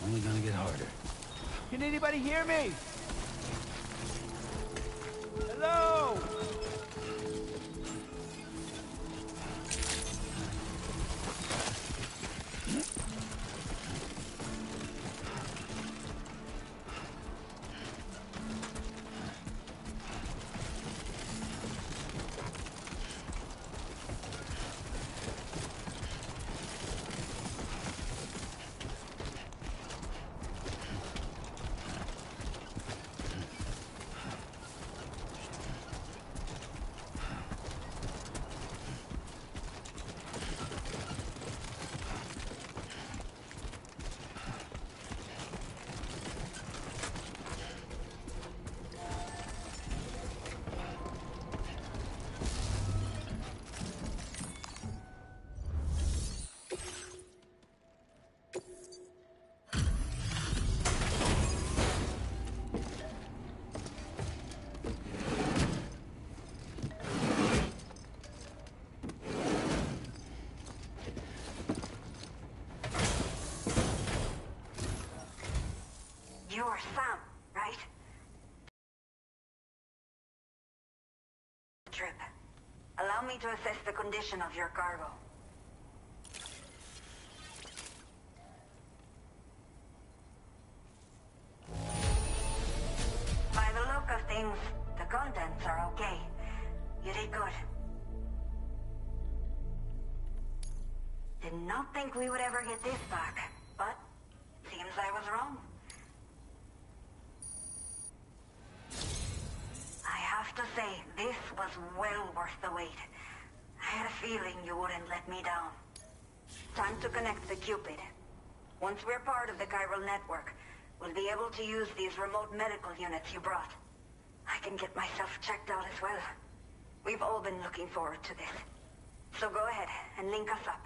Only gonna get harder. Can anybody hear me? Hello? You're Sam, right? Trip. Allow me to assess the condition of your cargo. Did not think we would ever get this back, but seems I was wrong. I have to say, this was well worth the wait. I had a feeling you wouldn't let me down. Time to connect the Cupid. Once we're part of the chiral network, we'll be able to use these remote medical units you brought. I can get myself checked out as well. We've all been looking forward to this. So go ahead and link us up.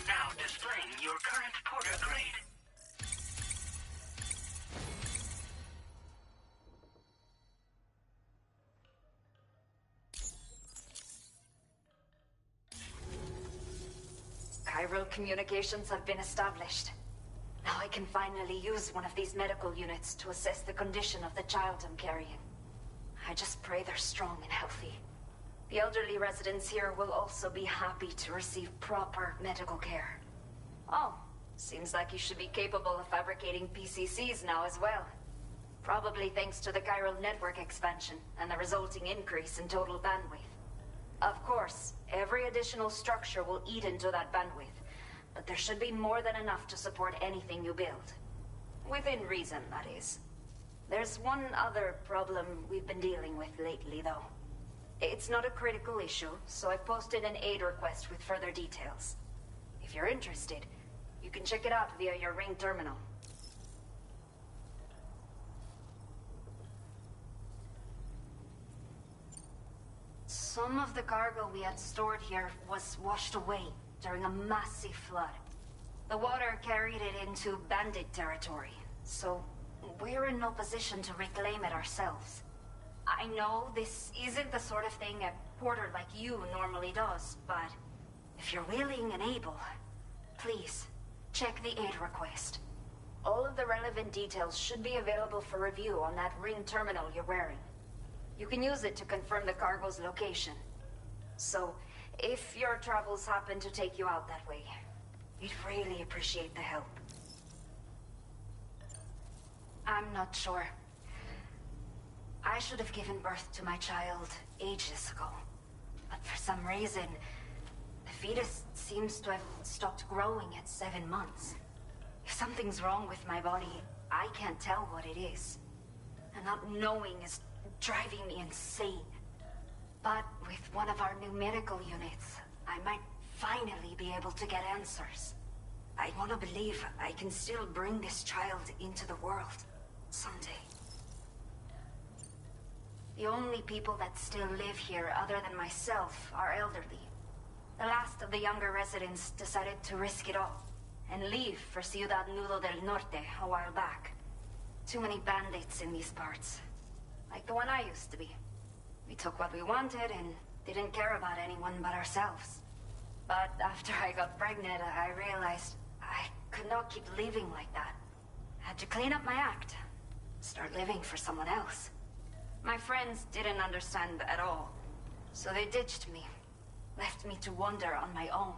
Now displaying your current porter grade. Chiral communications have been established. Now I can finally use one of these medical units to assess the condition of the child I'm carrying. I just pray they're strong and healthy. The elderly residents here will also be happy to receive proper medical care. Oh, seems like you should be capable of fabricating PCCs now as well. Probably thanks to the chiral network expansion and the resulting increase in total bandwidth. Of course, every additional structure will eat into that bandwidth, but there should be more than enough to support anything you build. Within reason, that is. There's one other problem we've been dealing with lately, though. It's not a critical issue, so I've posted an aid request with further details. If you're interested, you can check it out via your ring terminal. Some of the cargo we had stored here was washed away during a massive flood. The water carried it into bandit territory, so we're in no position to reclaim it ourselves. I know this isn't the sort of thing a porter like you normally does, but if you're willing and able, please, check the aid request. All of the relevant details should be available for review on that ring terminal you're wearing. You can use it to confirm the cargo's location. So, if your travels happen to take you out that way, we'd really appreciate the help. I'm not sure. I should have given birth to my child ages ago. But for some reason, the fetus seems to have stopped growing at 7 months. If something's wrong with my body, I can't tell what it is. And not knowing is driving me insane. But with one of our new medical units, I might finally be able to get answers. I want to believe I can still bring this child into the world someday. The only people that still live here other than myself are elderly. The last of the younger residents decided to risk it all and leave for Ciudad Nudo del Norte a while back. Too many bandits in these parts. Like the one I used to be. We took what we wanted and didn't care about anyone but ourselves. But after I got pregnant, I realized I could not keep living like that. I had to clean up my act. Start living for someone else. My friends didn't understand at all, so they ditched me, left me to wander on my own.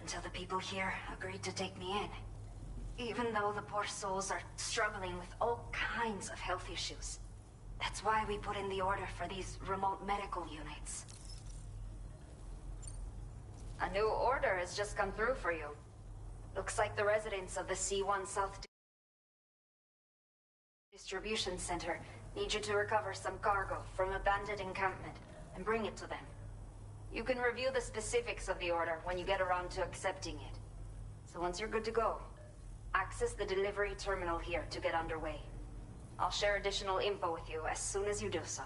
Until the people here agreed to take me in. Even though the poor souls are struggling with all kinds of health issues. That's why we put in the order for these remote medical units. A new order has just come through for you. Looks like the residents of the C1 South Distribution Center need you to recover some cargo from a bandit encampment and bring it to them. You can review the specifics of the order when you get around to accepting it. So once you're good to go, access the delivery terminal here to get underway. I'll share additional info with you as soon as you do so.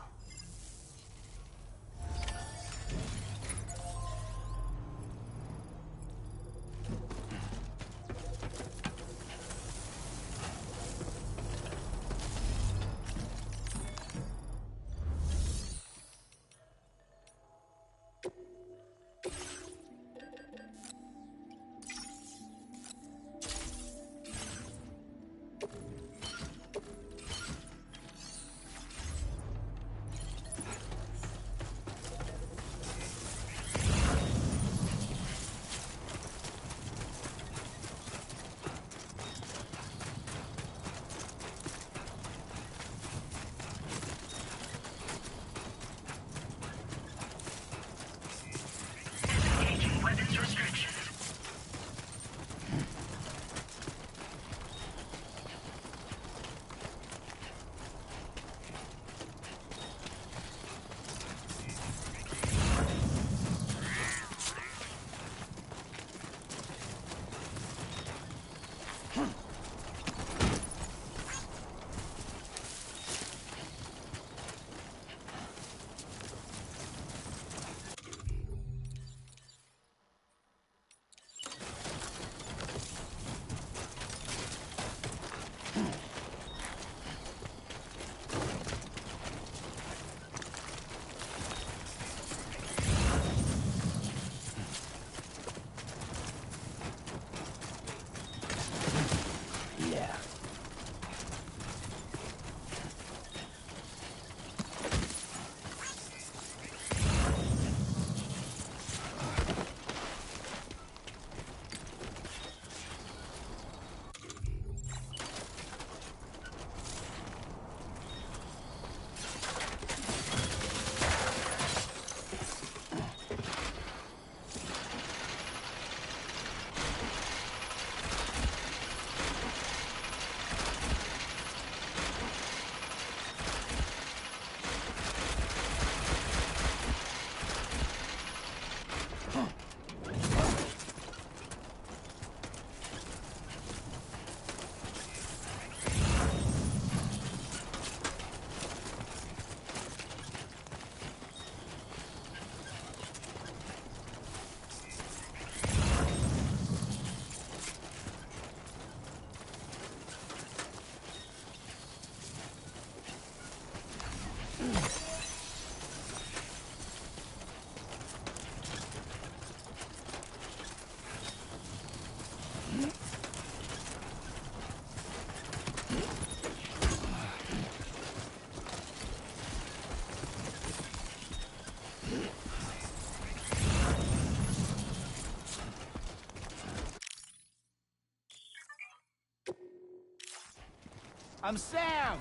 I'm Sam!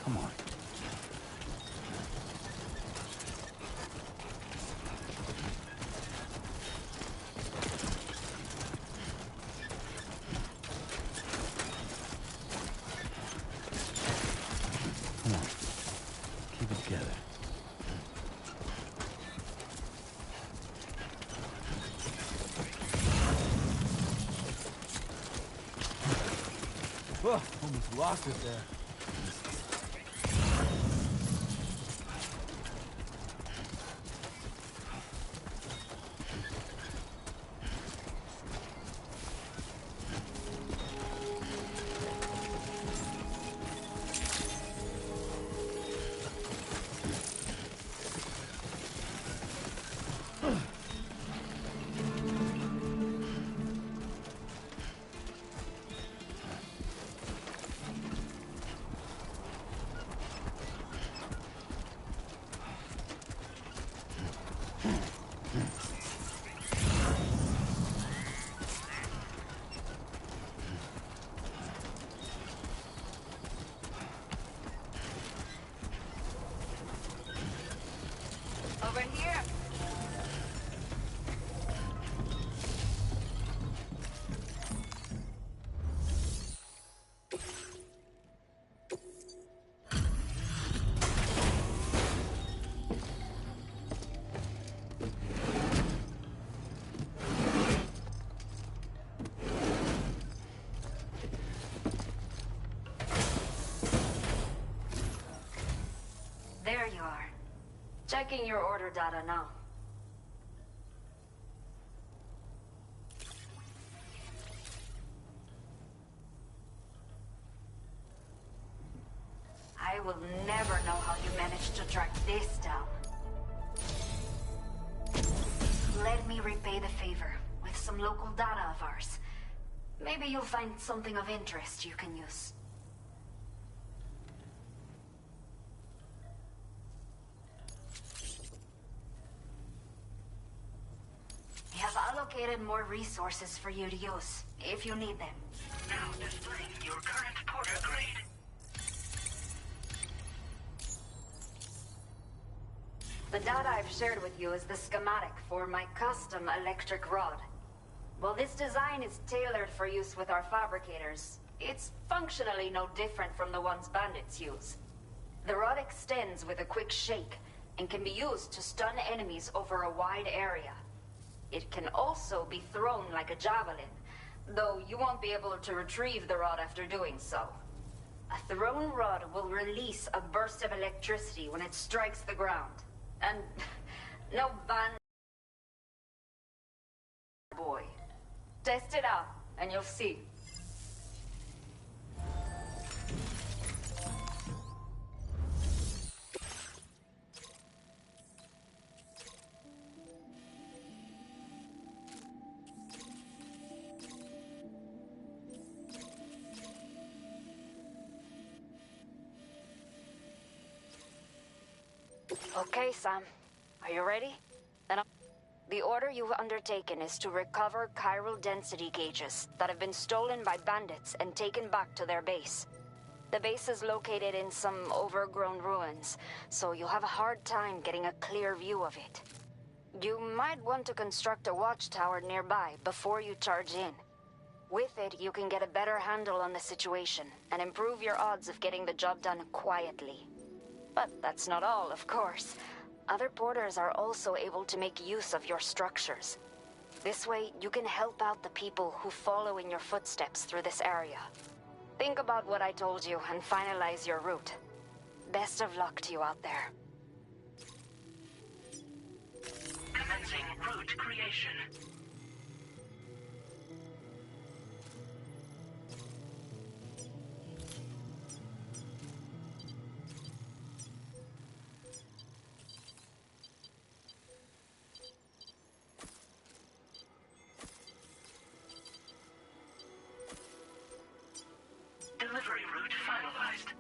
Come on. Come on. Keep it together. Whoa, almost lost it there. Over here. There you are. Checking your order data now. I will never know how you managed to track this down. Let me repay the favor with some local data of ours. Maybe you'll find something of interest you can use. We have allocated more resources for you to use, if you need them. Now displaying your current porter grade. The data I've shared with you is the schematic for my custom electric rod. While this design is tailored for use with our fabricators, it's functionally no different from the ones bandits use. The rod extends with a quick shake and can be used to stun enemies over a wide area. It can also be thrown like a javelin, though you won't be able to retrieve the rod after doing so. A thrown rod will release a burst of electricity when it strikes the ground. And no band boy. Test it out, and you'll see. Okay, Sam. Are you ready? The order you've undertaken is to recover chiral density gauges that have been stolen by bandits and taken back to their base. The base is located in some overgrown ruins, so you'll have a hard time getting a clear view of it. You might want to construct a watchtower nearby before you charge in. With it, you can get a better handle on the situation and improve your odds of getting the job done quietly. But that's not all, of course. Other porters are also able to make use of your structures. This way, you can help out the people who follow in your footsteps through this area. Think about what I told you and finalize your route. Best of luck to you out there. Commencing route creation. Delivery route finalized.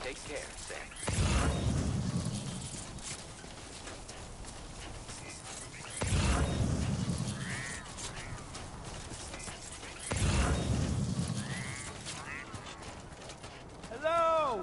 Take care, Sam. Hello!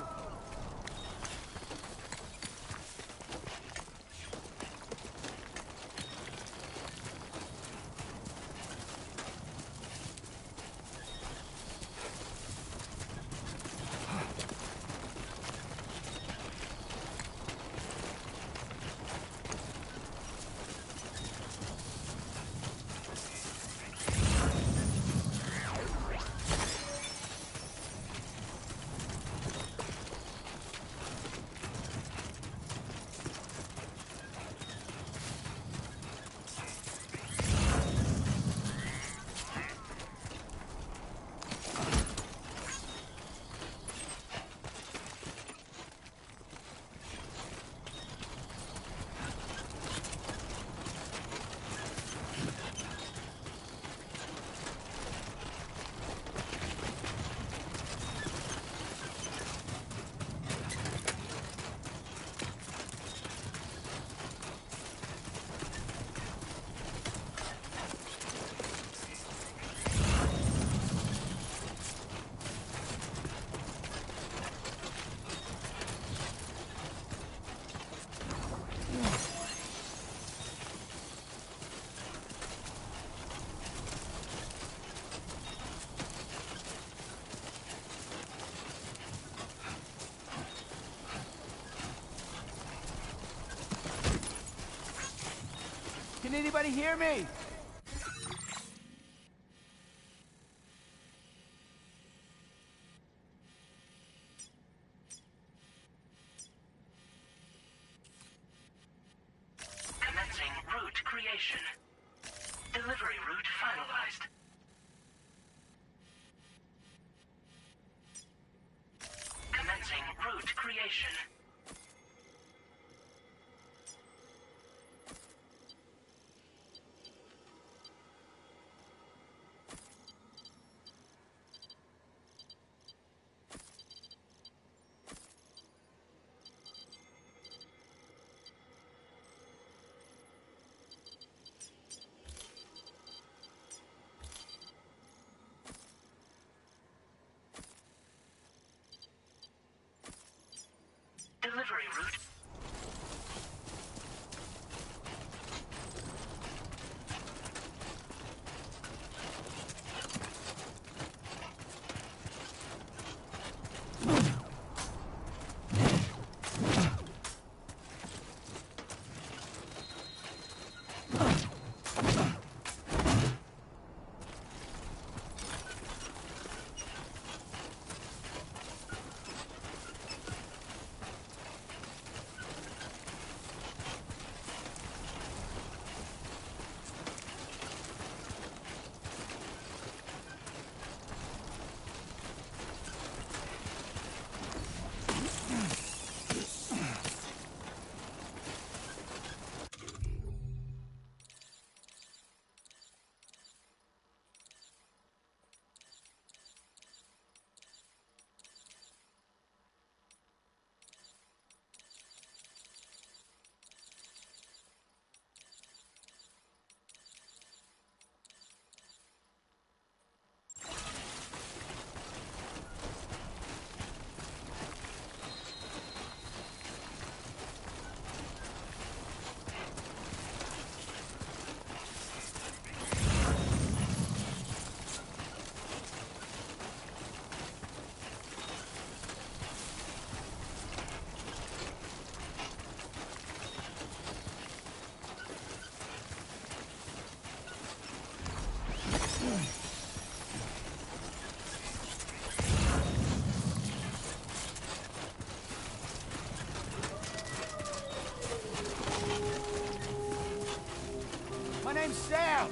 Can anybody hear me? Commencing route creation. Delivery route finalized. Commencing route creation. Sam!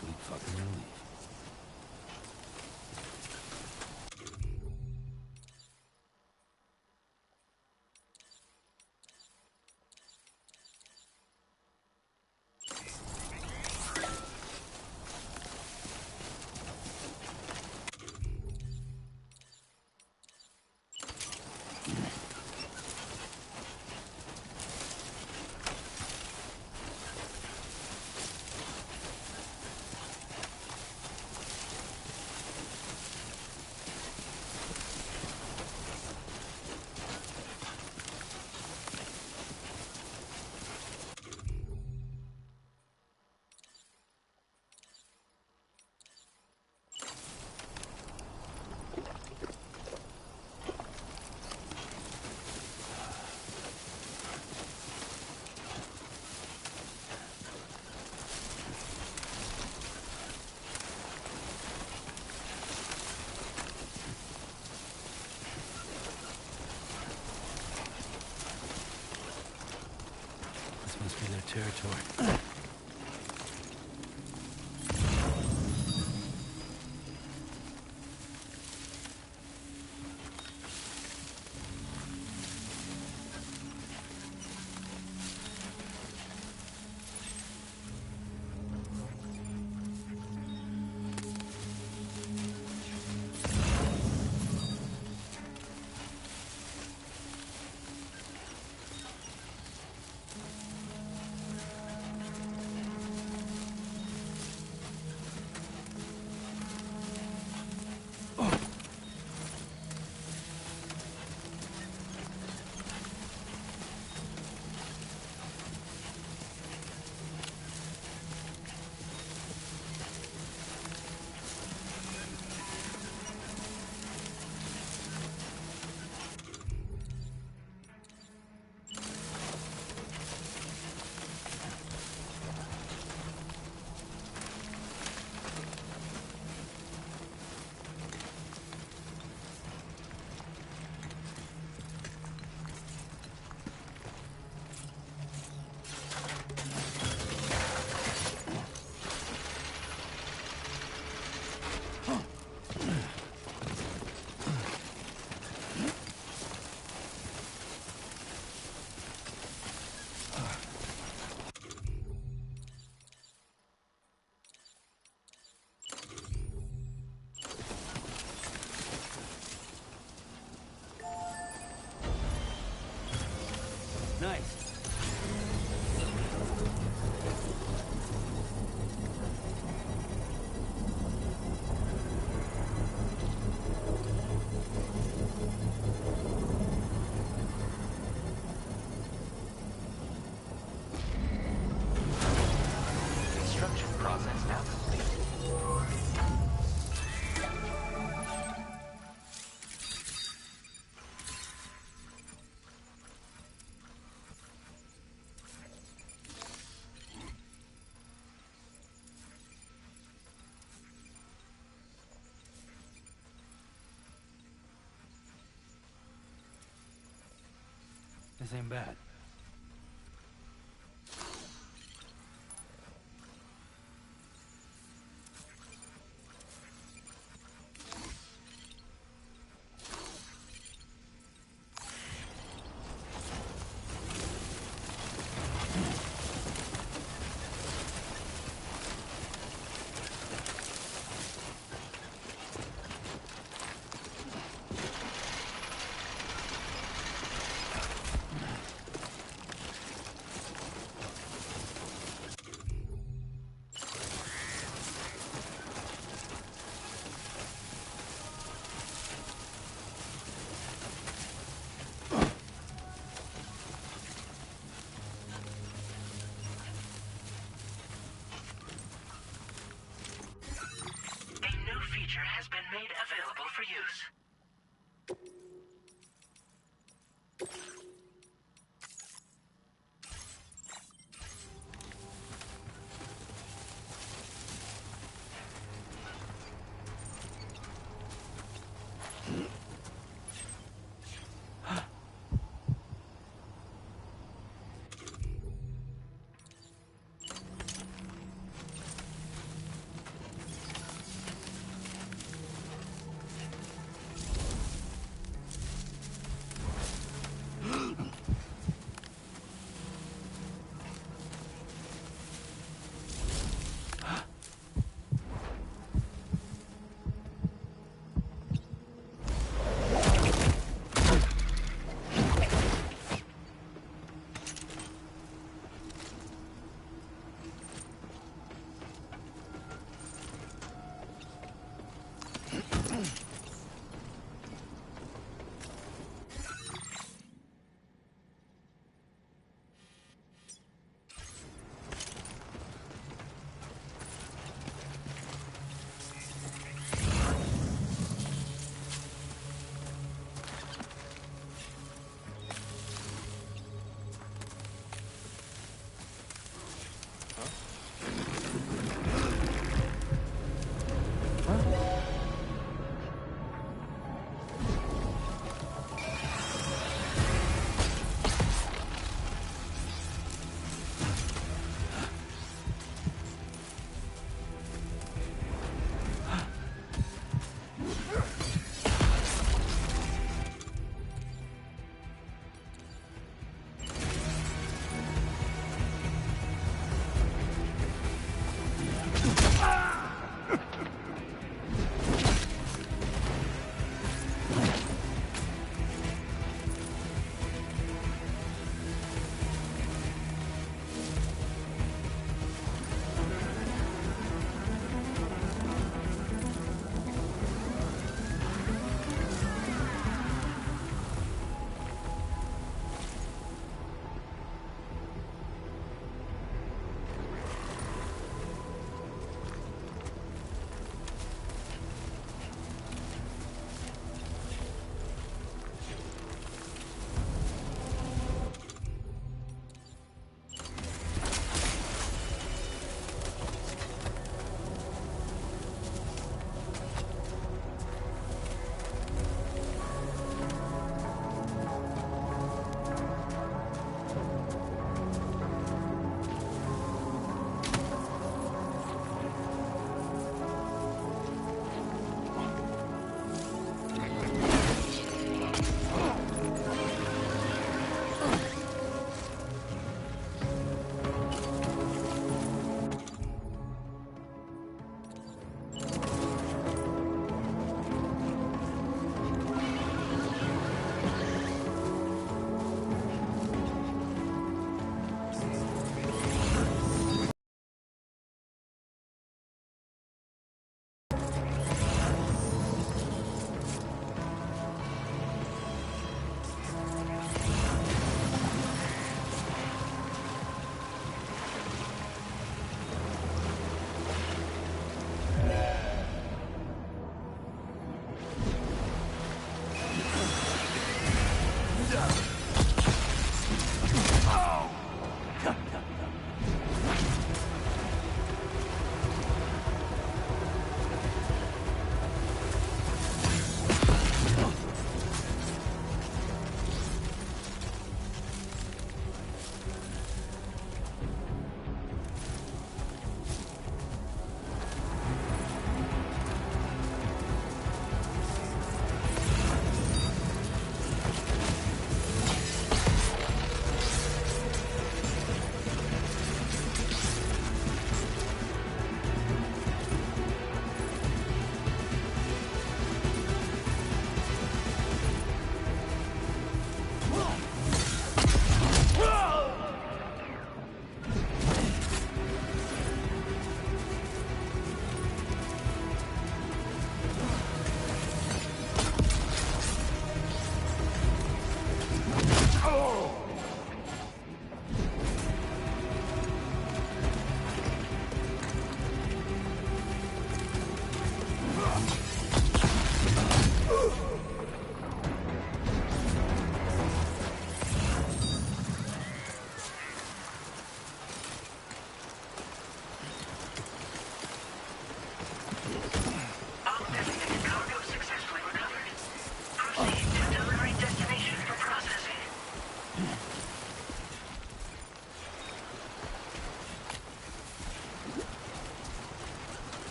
Sweet fucking relief. This must be their territory. This ain't bad.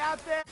out there?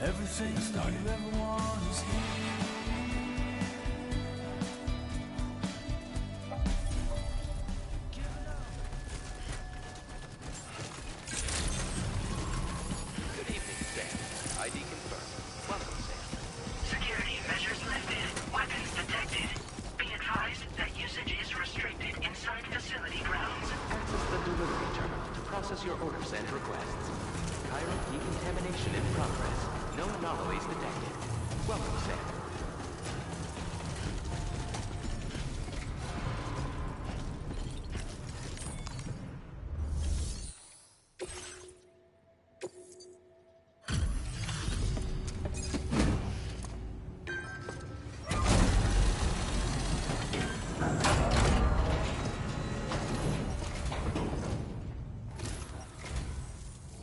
Everything you ever want is here. Good evening, Sam. ID confirmed. Welcome, Sam. Security measures lifted. Weapons detected. Be advised that usage is restricted inside facility grounds. Access the delivery terminal to process your orders and requests. Chiral decontamination in progress. No anomalies detected. Welcome, Sam.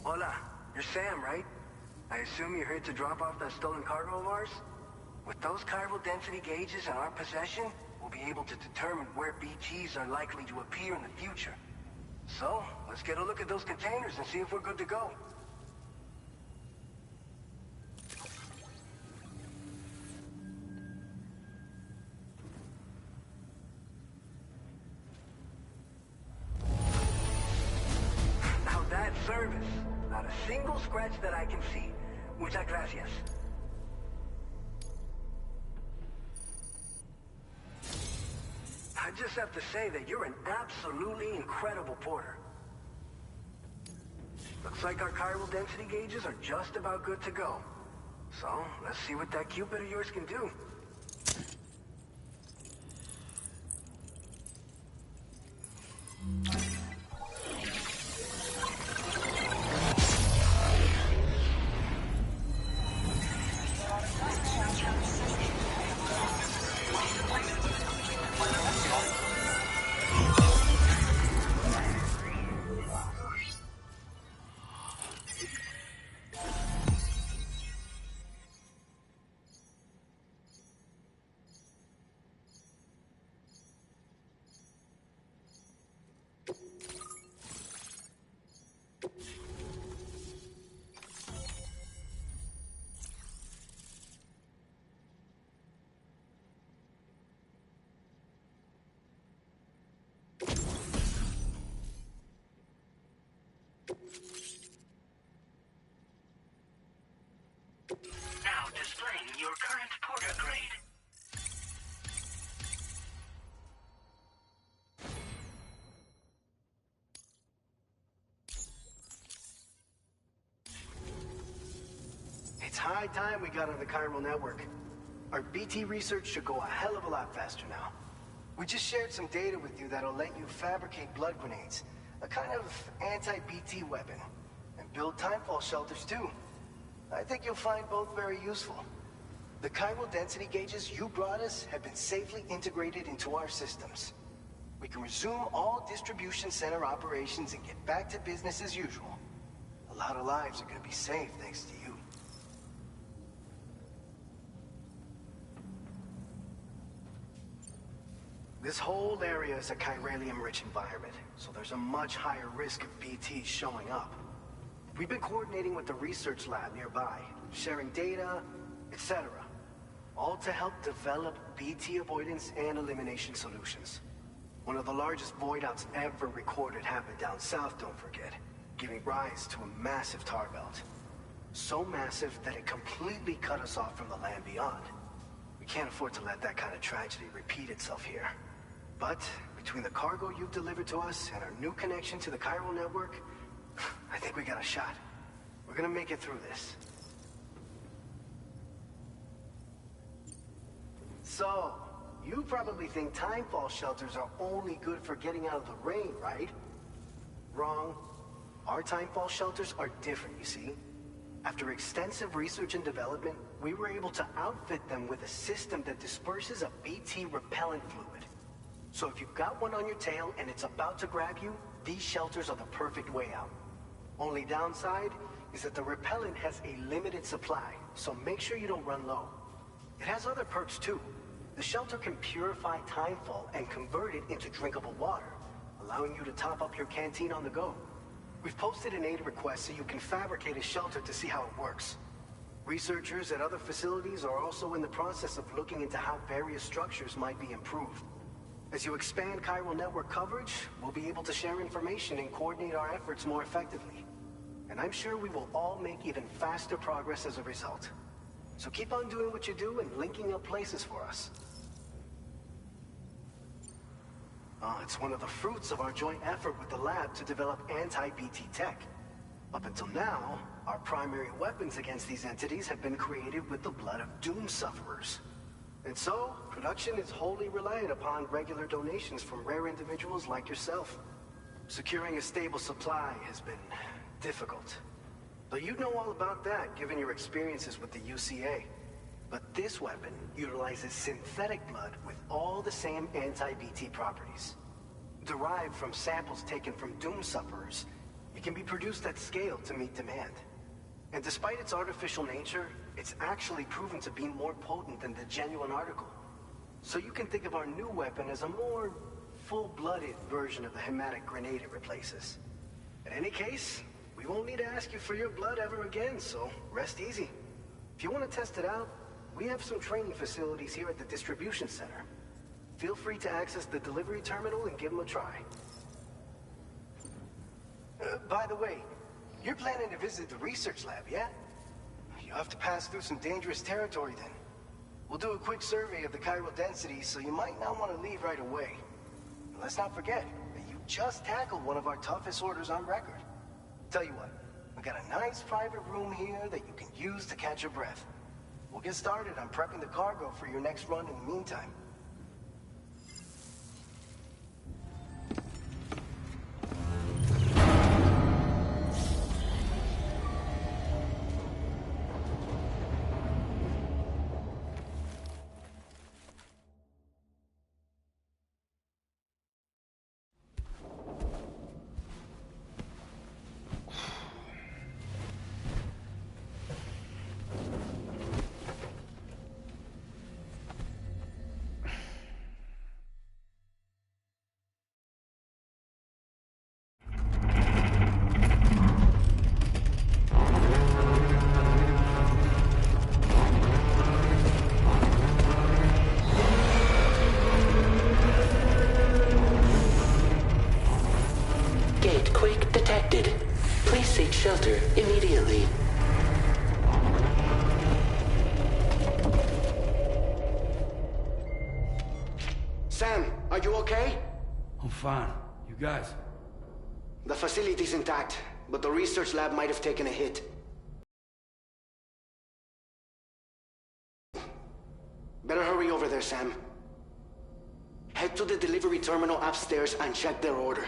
Hola, you're Sam, right? I assume you're here to drop off that stolen cargo of ours? With those chiral density gauges in our possession, we'll be able to determine where BGs are likely to appear in the future. So, let's get a look at those containers and see if we're good to go. Now that's service. Not a single scratch that I can see. Muchas gracias. I just have to say that you're an absolutely incredible porter. Looks like our chiral density gauges are just about good to go. So, let's see what that Cupid of yours can do. displaying your current porter grade. It's high time we got on the chiral network. Our BT research should go a hell of a lot faster now. We just shared some data with you that'll let you fabricate blood grenades, a kind of anti-BT weapon, and build timefall shelters too. I think you'll find both very useful. The chiral density gauges you brought us have been safely integrated into our systems. We can resume all distribution center operations and get back to business as usual. A lot of lives are gonna be saved thanks to you. This whole area is a chiralium-rich environment, so there's a much higher risk of BTs showing up. We've been coordinating with the research lab nearby, sharing data, etc. All to help develop BT avoidance and elimination solutions. One of the largest void outs ever recorded happened down south, don't forget, giving rise to a massive tar belt. So massive that it completely cut us off from the land beyond. We can't afford to let that kind of tragedy repeat itself here. But between the cargo you've delivered to us and our new connection to the chiral network, I think we got a shot. We're gonna make it through this. So, you probably think timefall shelters are only good for getting out of the rain, right? Wrong. Our timefall shelters are different, you see. After extensive research and development, we were able to outfit them with a system that disperses a BT repellent fluid. So if you've got one on your tail and it's about to grab you, these shelters are the perfect way out. Only downside is that the repellent has a limited supply, so make sure you don't run low. It has other perks too. The shelter can purify timefall and convert it into drinkable water, allowing you to top up your canteen on the go. We've posted an aid request so you can fabricate a shelter to see how it works. Researchers at other facilities are also in the process of looking into how various structures might be improved. As you expand chiral network coverage, we'll be able to share information and coordinate our efforts more effectively. And I'm sure we will all make even faster progress as a result. So keep on doing what you do and linking up places for us. It's one of the fruits of our joint effort with the lab to develop anti-BT tech. Up until now, our primary weapons against these entities have been created with the blood of doom sufferers. And so, production is wholly reliant upon regular donations from rare individuals like yourself. Securing a stable supply has been difficult. Though you'd know all about that, given your experiences with the UCA. But this weapon utilizes synthetic blood with all the same anti-BT properties. Derived from samples taken from doom sufferers, it can be produced at scale to meet demand. And despite its artificial nature, it's actually proven to be more potent than the genuine article. So you can think of our new weapon as a more full-blooded version of the hematic grenade it replaces. In any case, we won't need to ask you for your blood ever again, so rest easy. If you want to test it out, we have some training facilities here at the distribution center. Feel free to access the delivery terminal and give them a try. By the way, you're planning to visit the research lab, yeah? You'll have to pass through some dangerous territory then. We'll do a quick survey of the chiral density, so you might not want to leave right away. And let's not forget that you just tackled one of our toughest orders on record. Tell you what, we got a nice private room here that you can use to catch your breath. We'll get started on prepping the cargo for your next run in the meantime. you okay? I'm fine. You guys? The facility's intact, but the research lab might have taken a hit. Better hurry over there, Sam. Head to the delivery terminal upstairs and check their order.